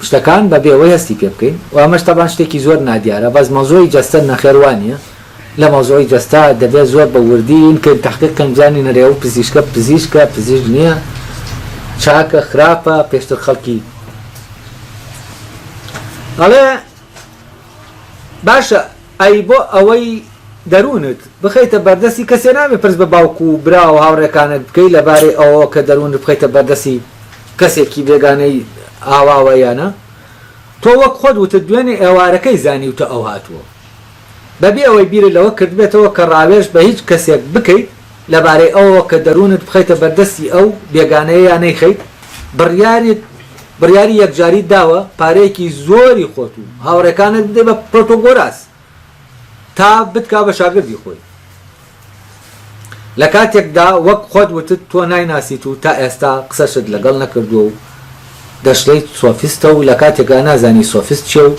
شتەکان بە بێەوەی هەستی پێ بکەین و ئەمەش تەبان شتێکی زۆر نادیارە بەس مەوزوعی جەستە نەخێوانیە لە مەوزوعی جەستا دەبێت زۆر بە وردین کە تەحقیق کەنجانی نەرێ و پزیشکە پزیشک نییە چاکە خراپە پێشتر خەڵکی ئەڵێ باشە ئەی بۆ ئەوەی دەروونت بخەیتە بەردەستی کەسێ نامێ پرس بە باوکو و برا و هاوڕێکانت بکەی لەبارەی ئەوە کە دەروونت بخەیتە بەردەستی کەسێکی بێگانەی ئاواوە یانە تۆ وەک خۆت وتە دوێنێ ئێوارەکەی زانی وتە ئەو هاتووە بەبێ ئەوەی بیرە لەوە کرد بێتەوە کە ڕاوێژ بە هیچ کەسێک بکەیت لەبارەی ئەوە کە دەروونت بخەیتە بەردەستی ئەو بێگانەیە یانەی خەیت بڕیاری یەکجاری داوە پارەیەکی زۆری خۆت و هاوڕێکانت بدێ بە پرۆتۆگۆراس تا بتکا بە شاگردی خۆی لە کاتێکدا وەک خۆت وتت تۆ نایناسیت و تا ئێستا قسەشت لەگەڵ نەکردووە و دەشڵیت سۆفیستە و لە کاتێکا نازانی سۆفیست چێ و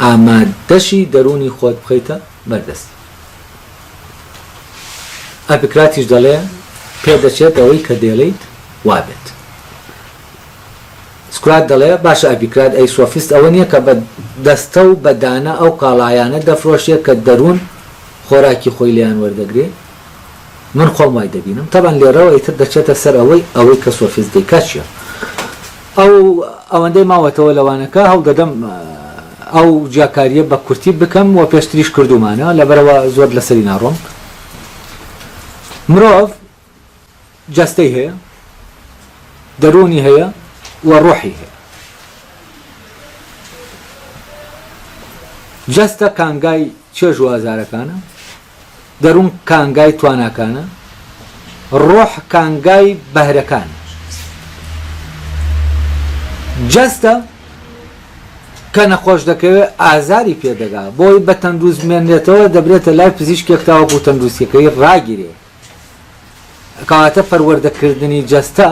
ئامادەشی دەرونی خۆت بخەیتە بەردەست ئەپیکراتیش دەڵێ پێ دەچێت ئەوەی کە دێڵیت وابێت سکرات دەڵێ باشە ئەپیکرات ئەی سۆفیست ئەوە نییە کە بە دەستە و بەدانە ئەو کاڵایانە دەفرۆشێت کە دەروون خۆراکی خۆی لیان وەردەگرێ من خۆم وای دەبینم تەبان لێرەوە ئیتر دەچێتە سەر ئەوەی کە سۆفیست دەیکات چییە ئەوەندەی ماوەتەوە لەوانەکە هەڵ دەدەم ئەو جیاکاریە بە کورتی بکەم و پێشتریش کردومانە لەبەرەوە زۆر لەسەری ناڕۆم مرۆڤ جەستەی هەیە دەرونی هەیە و ڕۆحی هەیە جەستە کانگای چێژ و ئازارەکانە دەروون کانگای تواناکانە ڕۆح کانگای بەهرەکان جەستە کە نەخۆش دەکەوێت ئازاری پێدەگا بۆی بە تەندروست مێنێتەوە دەبرێتە لای پزیشکێک تاوەکو تەندروستیەکەی ڕاگیرێ کەواتە پەروەردەکردنی جەستە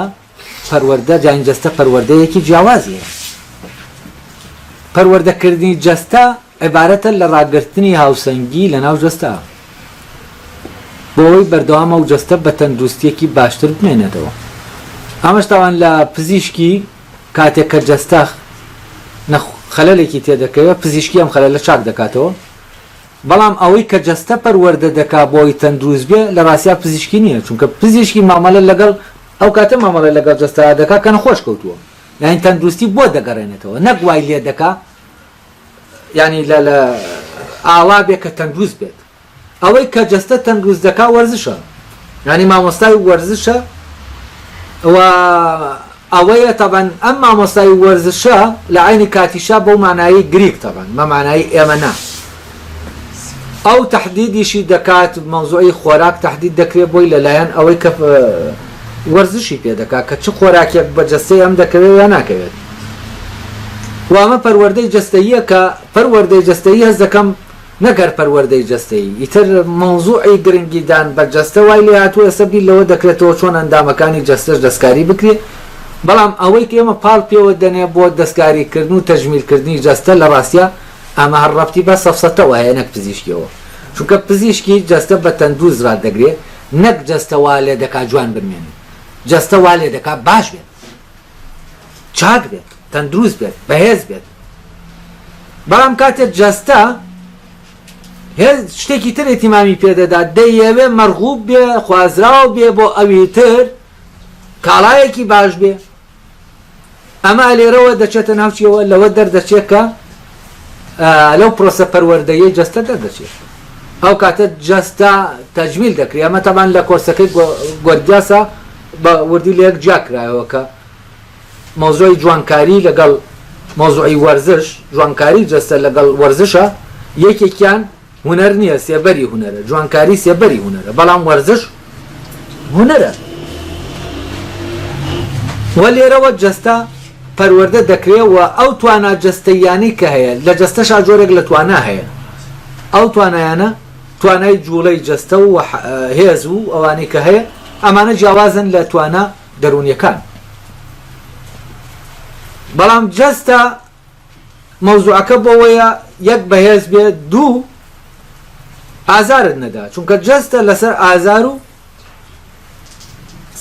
پەروەردە جان جەستە پەروەردەیەکی جیاوازیە پەروەردەکردنی جەستە عیبارەتە لە ڕاگررتنی هاوسەنگی لە ناو جەستە بۆەوەی بەردەوامە و جەستە بە تەندروستیەکی باشتر بمێنێتەوە ئەمەش تاوان لە پزیشکی کاتێک کە جەستە خەلەلێکی تێدەکەوێت پزیشکی ئەم خەلە لە چاک دەکاتەوە بەڵام ئەوەی کە جەستە پەروەردە دەکا بۆی تەندروست بێ لە ڕاستیا پزیشکی نییە چونکە پزیشکی مامەلە لەگەڵ ئەو کاتە مامەڵە لەگەڵ جەستا دەکا کە نەخۆش کەوتووە یعنی تەندروستی بۆ دەگەڕێنێتەوە نەک وای لێ دەکا ینی لە ئاوا بێ کە تەندروست بێت ئەوەی کە جەستە تەندروست دەکا وەرزشە ینی مامۆستای وەرزشە و ئەوەیە تەبەن ئەم مامۆستای وەرزشە لە عینی کاتیشا بەو مانایی گریک تەبەن مە مانایی ئێمە نا ئەو تەحدیدیشی دەکات مەوزوعی خۆراک تەحدید دەکرێت بۆی لەلایەن ئەوەی کە وەرزشی پێ دەکات کە چ خۆراکێک بە جەستەی ئەم دەکەوێت یا ناکەوێت وامە پەروەردەی جەستەییە کە پەروەردەی جەستەیی هەست دەکەم نەگەر پەروەردەی جەستەیی ئیتر مەوزوعی گرنگیدان بە جەستە وای لێ هاتووە سەبی لەوە دەکرێتەوە چۆن ئەندامەکانی جەستەش دەستکاری بکرێت بەڵام ئەوەی کە ئێمە پاڵ پێوە دەنێ بۆ دەستکاریکردن و تەژمیرکردنی جەستە لە ڕاستیە ئەمە هەڕەبتی بە سەفسەتەوە هەیە نەک پزیشکیەوە چونکە پزیشکی جەستە بە تەندروست ڕادەگرێت نەک جەستەوا لێ دەکا جوان بمێنێ جەستەوا لێ دەکا باش بێت چاک بێت تەندروست بێت بەهێز بێت بەڵام کاتێک جەستە هێز شتێکی تر ئێتیمامی پێدەدا دەیەوێ مەرغوب بێ خوازراو بێ بۆ ئەوی تر کاڵایەکی باش بێ ئەمە لێرەوە دەچێتە ناوچیەوە لەوە دەردەچێت کە لەو پرۆسە پەروەردەیە جەستە دەردەچێت ئەو کاتە جەستە تەجمیل دەکرێت ئەمە تەمان لە کۆرسەکەی گۆرگیاسە بە وردی لە یەک جیا کرایەوە کە مۆزوعی جوانکاری لەگەڵ مۆزوعی وەرزش جوانکاری جەستە لەگەڵ وەرزشە یەکێکیان هونەر نییە سێبەری هونەرە جوانکاری سێبەری هونەرە بەڵام وەرزش هونەرە وە لێرەوە جەستە پەروەردە دەکرێت و ئەو توانە جەستەیانی کە هەیە لە جەستەشا جۆرێک لە توانە هەیە ئەو توانایانە توانای جوڵەی جەستە و هێز و ئەوانەی کە هەیە ئەمانە جیاوازن لە توانە دەرونیەکان بەڵام جەستە مەوزوعەکە بۆەوەیە یەک بەهێز بێت دوو ئازارت نەدا چونکە جەستە لەسەر ئازار و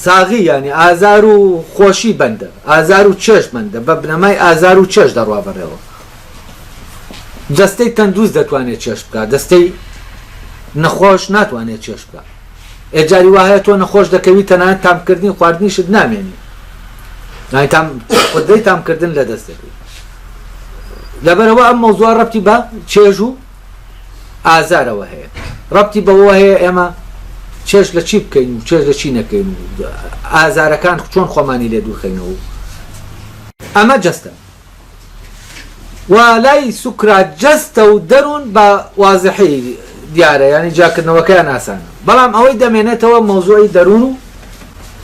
ساغی ینی ئازار و خۆشی بەندە ئازار و چێش بەندە بە بنەمای ئازار و چێش دەڕوا بەڕێوە دەستەی تەندروست دەتوانێت چێش بکات دەستەی نەخۆش ناتوانێت چێش بکات ئێجاری وایە تۆ نەخۆش دەکەوی تەنانەت تامکردنی خواردنیشت نامێنی قدرەی تامکردن لە دەست دەکەوی لەبەرەوە ئەم مەوزوع ڕەبتی بە چێژ و ئازارەوە هەیە ڕەبتی بەوە هەیە ئێمە چێژ لە چی بکەین و چێژ لە چی نەکەین و ئازارەکان چۆن خۆمانی لێ دوورخەینەوە ئەمە جەستە و لای سوکرا جەستە و دەروون بە وازحی دیارە ینی جاکردنەوەکەیان ئاسانە بەڵام ئەوەی دەمێنێتەوە مەوزوعی دەروون و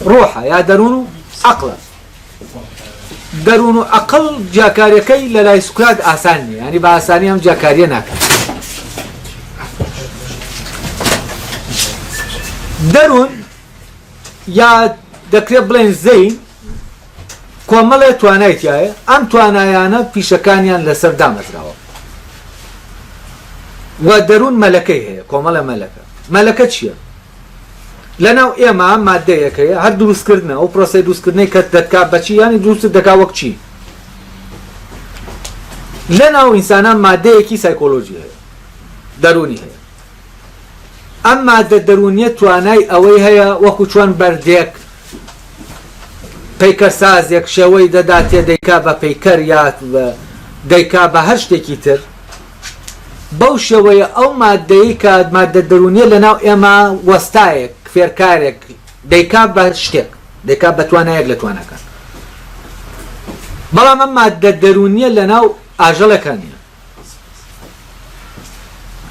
ڕۆحە یا دەروون و عەقڵە دەروون و عەقڵ جاکاریەکەی لە لای سوکرات ئاسان نیە ینی بە ئاسانی ئەم جاکاریە ناکات دەروون یا دەکرێت بڵێن زەین کۆمەڵێ توانایەتیایە ئەم توانایانە پیشەکانیان لەسەر دامەزراوە و دەروون مەلەکەی هەیە کۆمەڵە مەلەکە چییە؟ لەناو ئێمە مادەیەکەیە هەر دروستکردنە ئەو پرۆسەی دروستکردنەی کە دەتکات بەچی ینی دروست دەکا وەک چی لەناو ئینسانان مادەیەکی سایکۆلۆژی هەیە دەرونی هەیە ئەم مادە دەرونیە توانای ئەوەی هەیە وەکو چۆن بەردێک پەیکە سازێک شێوەی دەداتێ دەیکا بە پەیکەر یا دەیکا بە هەر شتێکی تر بەو شێوەیە ئەو مادەی کە مادە دەرونیە لەناو ئێمە وەستایەک فێرکارێک دەیکا بە شتێک دەیکا بە توانایەک لە توانەکان بەڵام ئەم مادە دەرونیە لەناو ئاژەڵەکانیە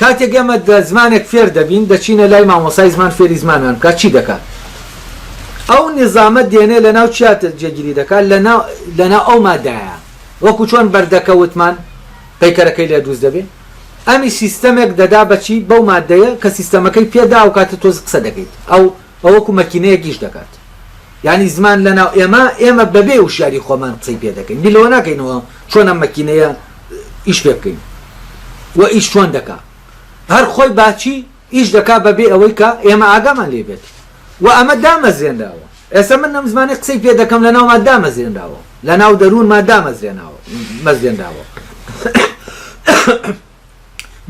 کاتێک ئێمە زمانێک فێر دەبین دەچینە لای مامۆسای زمان فێری زمانمان بکات چی دەکات ئەو نظامە دێنێ لەناو چیاتە جێگیری دەکات لەناو ئەو مادایە وەکو چۆن بەردەکە وتمان پەیکەرەکەی لێ دروست دەبێت ئەمی سیستەمێک دەدا بەچی بەو مادەیە کە سیستەمەکەی پێدا و کاتە تۆز قسە دەکەیت ئەو وەکو مەکینەیە گیش دەکات یعنی زمان لەناو ئێمە بەبێ وشیاری خۆمان قسەی پێ دەکەین بیلەوە ناکەینەوە چۆن ئەم مەکینەیە ئیش پێ بکەین و ئیش چۆن دەکات هەر خۆی باچی ئیش دەکات بەبێ ئەوەی کە ئێمە ئاگامان لێ بێت و ئەمە دامەزێنراوە ئێستا من ئەم زمانی قسەی پێ دەکەم لەناوما دامەزێنراوە لەناو دەروونما دامەزێنراوە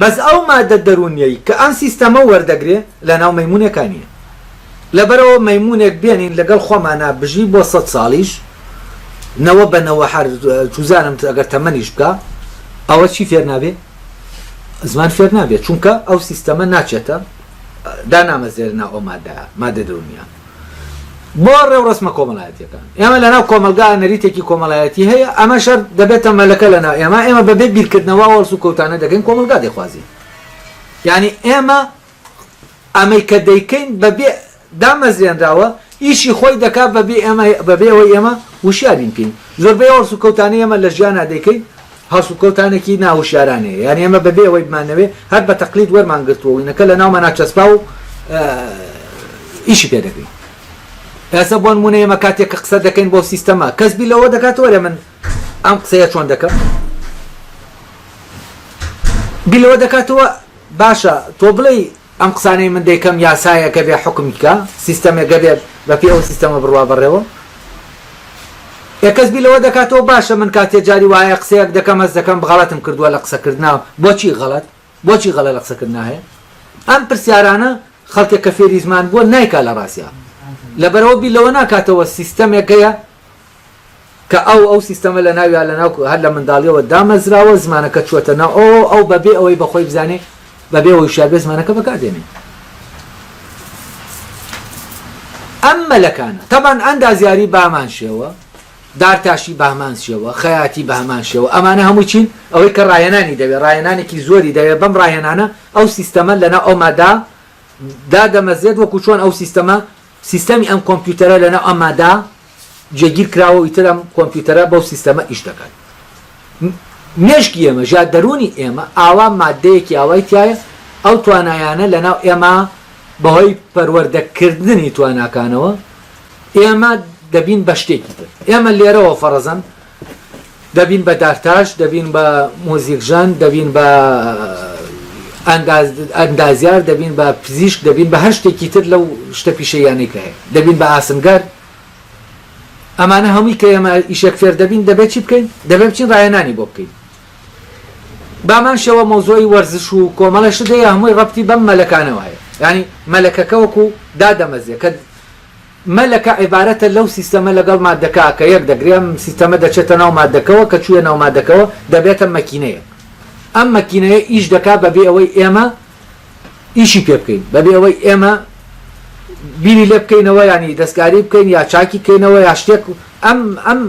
بەس ئەو مادە دەرونیەی کە ئەم سیستەمە وەردەگرێ لەناو مەیمونەکانیە لەبەرەوە مەیمونێک بێنین لەگەڵ خۆمانە بژی بۆ 100 ساڵیش نەوە بەنەوە هەر توزانم ئەگەر تەمەنیش بکە ئەوە چی فێر نابێ زمان فێر نابێت چونکە ئەو سیستەمە ناچێتە دانامەزێرنا ئەو مادە دەرونیە بۆ ڕێوڕسمە کۆمەڵایەتیەکان ئێمە لەناو کۆمەلگا نەریتێکی کۆمەڵایەتی هەیە ئەمە شەر دەبێتە مەلەکە لەناو ئێمە بەبێ بیرکردنەوە وەرس و کەوتانە دەکەین کۆمەلگا دەخوازی یعنی ئێمە ئەمەی کە دەیکەین بەبێ دامەزێنراوە ئیشی خۆی دەکات بەبێ ئەوەی ئێمە وشیارین بکەین زۆربەی وەرس و کەوتانی ئێمە لە ژیانە دەیکەین هەڵس و کەوتانێکی ناوشیارانەیە یعنی ئێمە بەبێ ئەوەی بمانەوێ هەر بە تەقلید وەرمانگرتووەوەینەکە لە ناومە ناچەسپا و ئیشی پێ دەکەین ئێستا بۆ نمونە ئێمە کاتێک کە قسە دەکەین بۆ سیستەمە کەس بیلەوە دەکات وەرە من ئەم قسەیە چۆن دەکەم بیلەوە دەکاتەوە باشە تۆ بڵێ ئەم قسانەی من دەیکەم یاسایەکە بێ حکمکە سیستەمێکە بێت بە پێ ئەو سیستەمە بڕوا بڕێەوە یەکەس بیلەوە دەکاتەوە باشە من کاتێ جاری وایە قسەیەک دەکەم ئەس دەکەم بەغەڵەتم کردووە لە قسەکردناوە بۆچی غەڵەت لە قسەکردنا هەیە ئەم پرسیارانە خەڵکێک کە فێری زمان بووە نایکا لە ڕاستیە لەبەرەوە بیلەوە ناکاتەوە سیستەمێکەیە کە ئەو سیستەمە لە ناویان لە ناو هەر لە منداڵیەوە دامەزراوە زمانەکە چوەتە ناو ئەو بەبێ ئەوەی بەخۆی بزانێ بەبێ ئەوەی شار بێ زمانەکە بەکاردێنێ ئەم مەلەکانە تەبان ئەندازیاری بامان شێوە دارتاشی بامان شێوە خەیاتی بامان شێوە ئەمانە هەمووی چین ئەوەی کە ڕایەنانی دەوێت ڕایەنانێکی زۆری دەوێت بەم ڕایەنانە ئەو سیستەمە لەناو ئەومادا دادەمەزێت وەکو چۆن ئەو سیستەمی ئەم کۆمپیوتەرە لەناو ئەمادا جێگیر کراوە ئیتر ئەم کۆمپیوتەرە بەو سیستەمە ئیش دەکات مێشکی ئێمە ژا دەرونی ئێمە ئاوا مادەیەکی ئاوای تایە ئەو توانایانە لەناو ئێمە بەهۆی پەروەردەکردنی تواناکانەوە ئێمە دەبین بە شتێکی تر ئێمە لێرەوە فەرەزەن دەبین بە دارتاش دەبین بە مۆزیکژان دەبین بە ئەندازیار دەبین بە پزیشک دەبین بە هەر شتێکی تر لەو شتە پیشەیانەی کە هەیە دەبین بە ئاسنگەر ئەمانە هەمووی کە ئێمە ئیشێک فێر دەبین دەبێت چی بکەین دەبێت بچین ڕایەنانی بۆ بکەین بامان شەوە مۆزۆی وەرزش و کۆمەڵەشت هەیە هەمووی ڕەبتی بەم مەلەکانەوە هەیە ینی مەلەکەکە وەکو دادەمەزێ کە مەلەکە عیبارەتە لەو سیستەمە لەگەڵ مادەکە کە یەک دەگرێم سیستەمە دەچێتە ناو مادەکەەوە کە چووە ناو مادەکەەوە دەبێتە مەکینەیە ئەم مەکینەیە ئیش دەکا بەبێ ئەوەی ئێمە ئیشی پێ بکەین بەبێ ئەوەی ئێمە بیری لێ بکەینەوە ینی دەستکاری بکەین یا چاکی بکەینەوە یا شتێک ئەم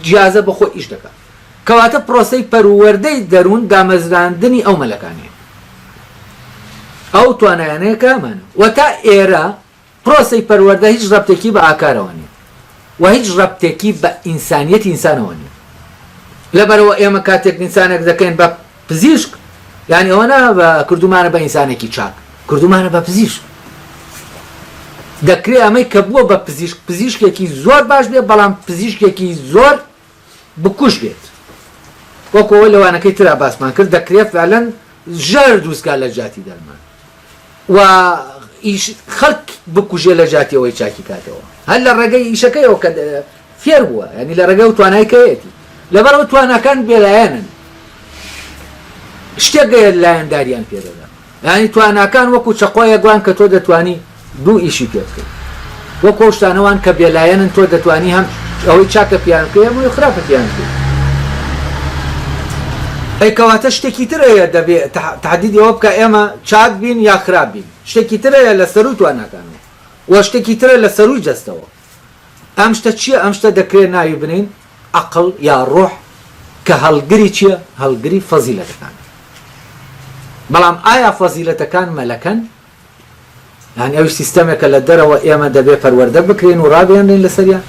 جیازە بەخۆ ئیش دەکات کەواتە پرۆسەی پەروەردەی دەروون دامەزراندنی ئەو مەلەکانەیە ئەو توانایانەیە کامانە و تا ئێرە پرۆسەی پەروەردە هیچ ڕەبتێکی بە ئاکارەوە نیە و هیچ ڕەبتێکی بە ئینسانیەتی ئینسانەوە نیە لەبەرەوە ئێمە کاتێک ئینسانێک دەکەین بە پزیشک یعنی ئەوە بە کردومانە بە ئینسانێکی چاک کردومانە بە پزیشک دەکرێت ئەمەی کە بووە بە پزیشکێکی زۆر باش بێت بەڵام پزیشکێکی زۆر بکوش بێت وەکەوە لەوانەکەی ترا باسمان کرد دەکرێت فعلەن ژەر دروستکار لە جاتی دەرمان و خەڵک بکوژێ لە جاتیەوەی چاکی کاتەوە هەر لە ڕێگەی ئیشەکەیەوە کە فێر بووە ینی لە ڕێگەی و توانایکەیەتی لەبەرەوە تواناکان بێلایەنن شتێک گەیە لایەنداریان پێدەدا ینی تواناکان وەکو چەقۆیە گوان کە تۆ دەتوانی دوو ئیشی پێ بکەیت وەکو شتانەوان کە بێلایەنن تۆ دەتوانی هەم ئەوەی چاکە پیان بکەی هەمووی خراپە پیان بکەیت ئەیکەواتە شتێکی ترەیە دەبێت تحدیدەوە بکە ئێمە چاک بین یا خراپ بین شتێکی ترەیە لە سەر و تواناکانەوە و شتێکی ترە لە سەروی جەستەوە ئەم شتە چییە ئەم شتە دەکرێت ناوی بنین عەقڵ یا ڕۆح کە هەڵگری چییە هەڵگری فەزیلەتەکان بەڵام ئایا فەزیلەتەکان مەلەکەن یعنی ئەوی سیستەمێکە لە دەرەوە ئێمە دەبێت پەروەردە بکرێن و ڕابێنین لەسەریان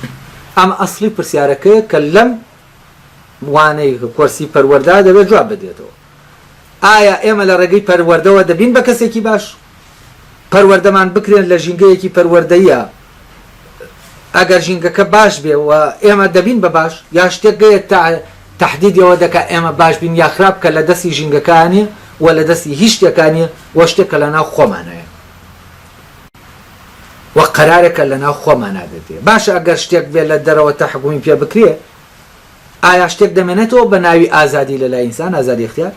ئەم ئەسڵی پرسیارەکەیە کە لەم وانەی کۆرسی پەروەردە دەبێت جواب بدێتەوە ئایا ئێمە لە ڕێگەی پەروەردەوە دەبین بە کەسێکی باش پەروەردەمان بکرێن لە ژینگەیەکی پەروەردەیە ئەگەر ژینگەکە باش بێ و ئێمە دەبین بە باش یا شتێک گەیە تحدیدەوە دەکات ئێمە باش بین یا خراپ کە لە دەستی ژینگەکانیە و لە دەستی هیچ شتێکانیە وە شتێکە لە ناو خۆمانەیە و قەرارێکە لە ناو خۆمانە دەبێت باشە ئەگەر شتێک بێت لە دەرەوە تا حکومی پێ بکرێ ئایا شتێک دەمێنێتەوە بە ناوی ئازادی لەلای ئینسان ئازادی اختیار